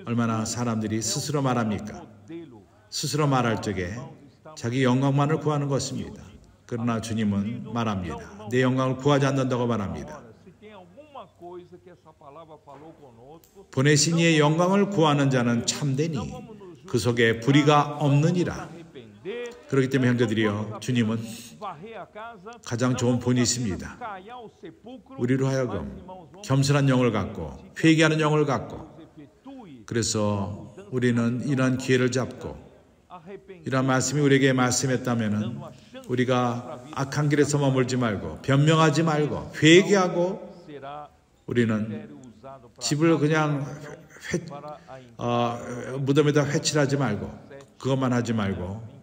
얼마나 사람들이 스스로 말합니까? 스스로 말할 적에 자기 영광만을 구하는 것입니다. 그러나 주님은 말합니다. 내 영광을 구하지 않는다고 말합니다. 보내신 이의 영광을 구하는 자는 참되니 그 속에 불의가 없느니라. 그렇기 때문에 형제들이여, 주님은 가장 좋은 본이십니다. 우리로 하여금 겸손한 영을 갖고 회개하는 영을 갖고, 그래서 우리는 이런 기회를 잡고 이런 말씀이 우리에게 말씀했다면 우리가 악한 길에서 머물지 말고 변명하지 말고 회개하고, 우리는 집을 그냥 무덤에다 회칠하지 말고 그것만 하지 말고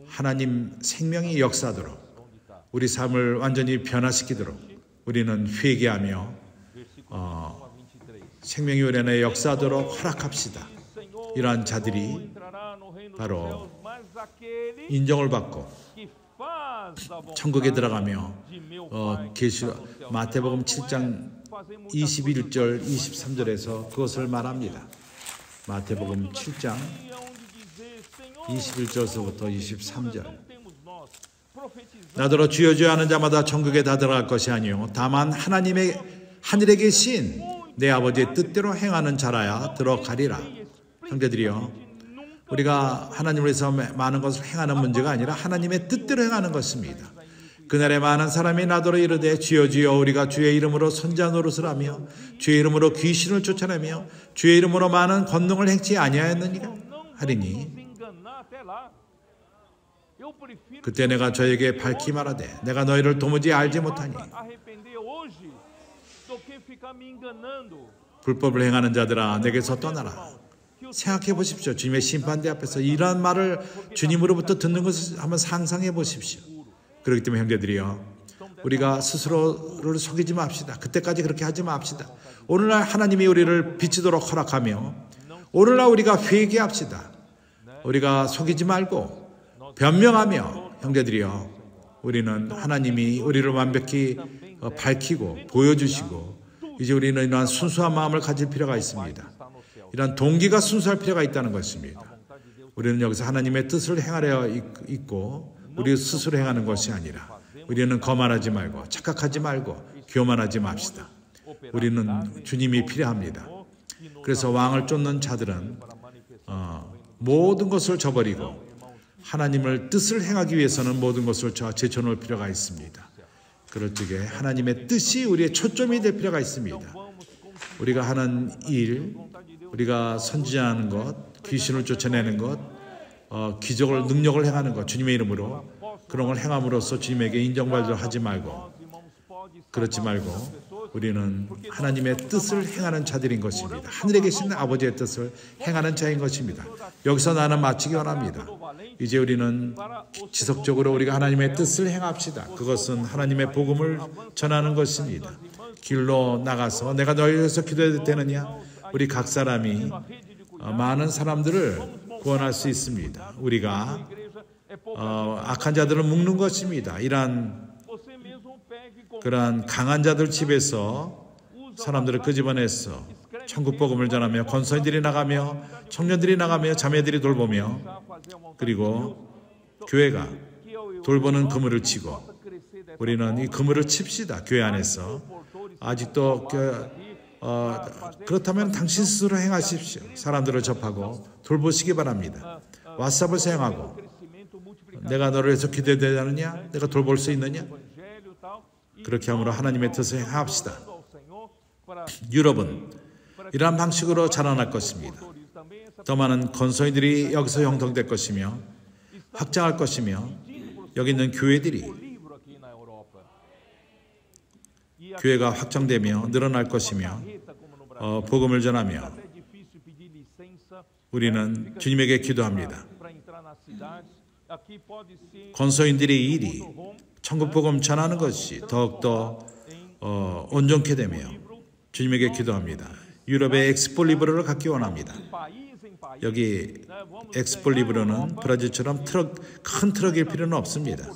하나님 생명이 역사하도록, 우리 삶을 완전히 변화시키도록 우리는 회개하며 생명의 요련에 역사하도록 허락합시다. 이러한 자들이 바로 인정을 받고 천국에 들어가며 마태복음 7장 21절 23절에서 그것을 말합니다. 마태복음 7장 21절서부터 23절. 나더러 주여 주여 하는 자마다 천국에 다 들어갈 것이 아니요 다만 하나님의 하늘에 계신 내 아버지의 뜻대로 행하는 자라야 들어가리라. 형제들이여, 우리가 하나님을 위해서 많은 것을 행하는 문제가 아니라 하나님의 뜻대로 행하는 것입니다. 그날에 많은 사람이 나더러 이르되 주여 주여 우리가 주의 이름으로 선지자 노릇을 하며 주의 이름으로 귀신을 쫓아내며 주의 이름으로 많은 권능을 행치 아니하였느니까 하리니, 그때 내가 저에게 밝히 말하되 내가 너희를 도무지 알지 못하니 불법을 행하는 자들아 내게서 떠나라. 생각해 보십시오. 주님의 심판대 앞에서 이러한 말을 주님으로부터 듣는 것을 한번 상상해 보십시오. 그렇기 때문에 형제들이요, 우리가 스스로를 속이지 맙시다. 그때까지 그렇게 하지 맙시다. 오늘날 하나님이 우리를 비치도록 허락하며 오늘날 우리가 회개합시다. 우리가 속이지 말고 변명하며, 형제들이요, 우리는 하나님이 우리를 완벽히 밝히고 보여주시고 이제 우리는 이러한 순수한 마음을 가질 필요가 있습니다. 이런 동기가 순수할 필요가 있다는 것입니다. 우리는 여기서 하나님의 뜻을 행하려 있고 우리 스스로 행하는 것이 아니라, 우리는 거만하지 말고 착각하지 말고 교만하지 맙시다. 우리는 주님이 필요합니다. 그래서 왕을 쫓는 자들은 모든 것을 저버리고 하나님을 뜻을 행하기 위해서는 모든 것을 제쳐놓을 필요가 있습니다. 그럴 적에 하나님의 뜻이 우리의 초점이 될 필요가 있습니다. 우리가 하는 일, 우리가 선지자하는 것, 귀신을 쫓아내는 것, 기적을, 능력을 행하는 것, 주님의 이름으로 그런 걸 행함으로써 주님에게 인정받으려 하지 말고, 그렇지 말고 우리는 하나님의 뜻을 행하는 자들인 것입니다. 하늘에 계신 아버지의 뜻을 행하는 자인 것입니다. 여기서 나는 마치기 원합니다. 이제 우리는 지속적으로 우리가 하나님의 뜻을 행합시다. 그것은 하나님의 복음을 전하는 것입니다. 길로 나가서 내가 너희를 위해서 기도해도 되느냐? 우리 각 사람이 많은 사람들을 구원할 수 있습니다. 우리가 악한 자들을 묶는 것입니다. 그러한 강한 자들 집에서 사람들을 끄집어내서 천국 복음을 전하며 권소인들이 나가며 청년들이 나가며 자매들이 돌보며 그리고 교회가 돌보는 그물을 치고 우리는 이 그물을 칩시다. 교회 안에서 아직도 그렇다면 당신 스스로 행하십시오. 사람들을 접하고 돌보시기 바랍니다. 왓삽을 사용하고 내가 너를 위해서 기도해야 하느냐? 내가 돌볼 수 있느냐? 그렇게 함으로 하나님의 뜻을 행합시다. 유럽은 이러한 방식으로 자라날 것입니다. 더 많은 건소인들이 여기서 형성될 것이며 확장할 것이며 여기 있는 교회가 확장되며 늘어날 것이며 복음을 전하며 우리는 주님에게 기도합니다. 건소인들의 일이 천국 복음 전하는 것이 더욱더 온전케 되며 주님에게 기도합니다. 유럽의 엑스폴리브로를 갖기 원합니다. 여기 엑스폴리브로는 브라질처럼 큰 트럭일 필요는 없습니다.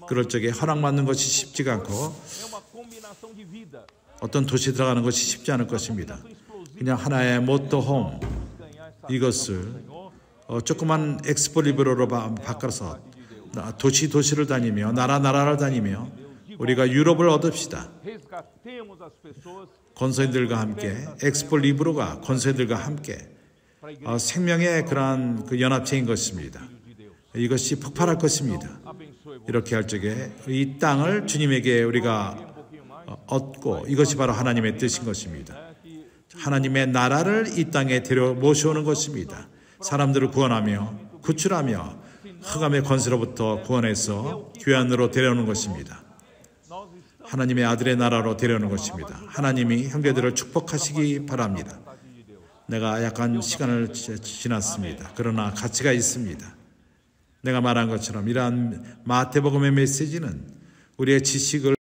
그럴 적에 허락받는 것이 쉽지가 않고 어떤 도시에 들어가는 것이 쉽지 않을 것입니다. 그냥 하나의 모터홈 이것을 조그만 엑스폴리브로로 바꿔서 도시를 다니며 나라를 다니며 우리가 유럽을 얻읍시다. 권소인들과 함께 엑스폴리브로가 권소인들과 함께 생명의 그러한 그 연합체인 것입니다. 이것이 폭발할 것입니다. 이렇게 할 적에 이 땅을 주님에게 우리가 얻고 이것이 바로 하나님의 뜻인 것입니다. 하나님의 나라를 이 땅에 모셔오는 것입니다. 사람들을 구원하며 구출하며 흑암의 권세로부터 구원해서 교회 안으로 데려오는 것입니다. 하나님의 아들의 나라로 데려오는 것입니다. 하나님이 형제들을 축복하시기 바랍니다. 내가 약간 시간을 지났습니다. 그러나 가치가 있습니다. 내가 말한 것처럼 이러한 마태복음의 메시지는 우리의 지식을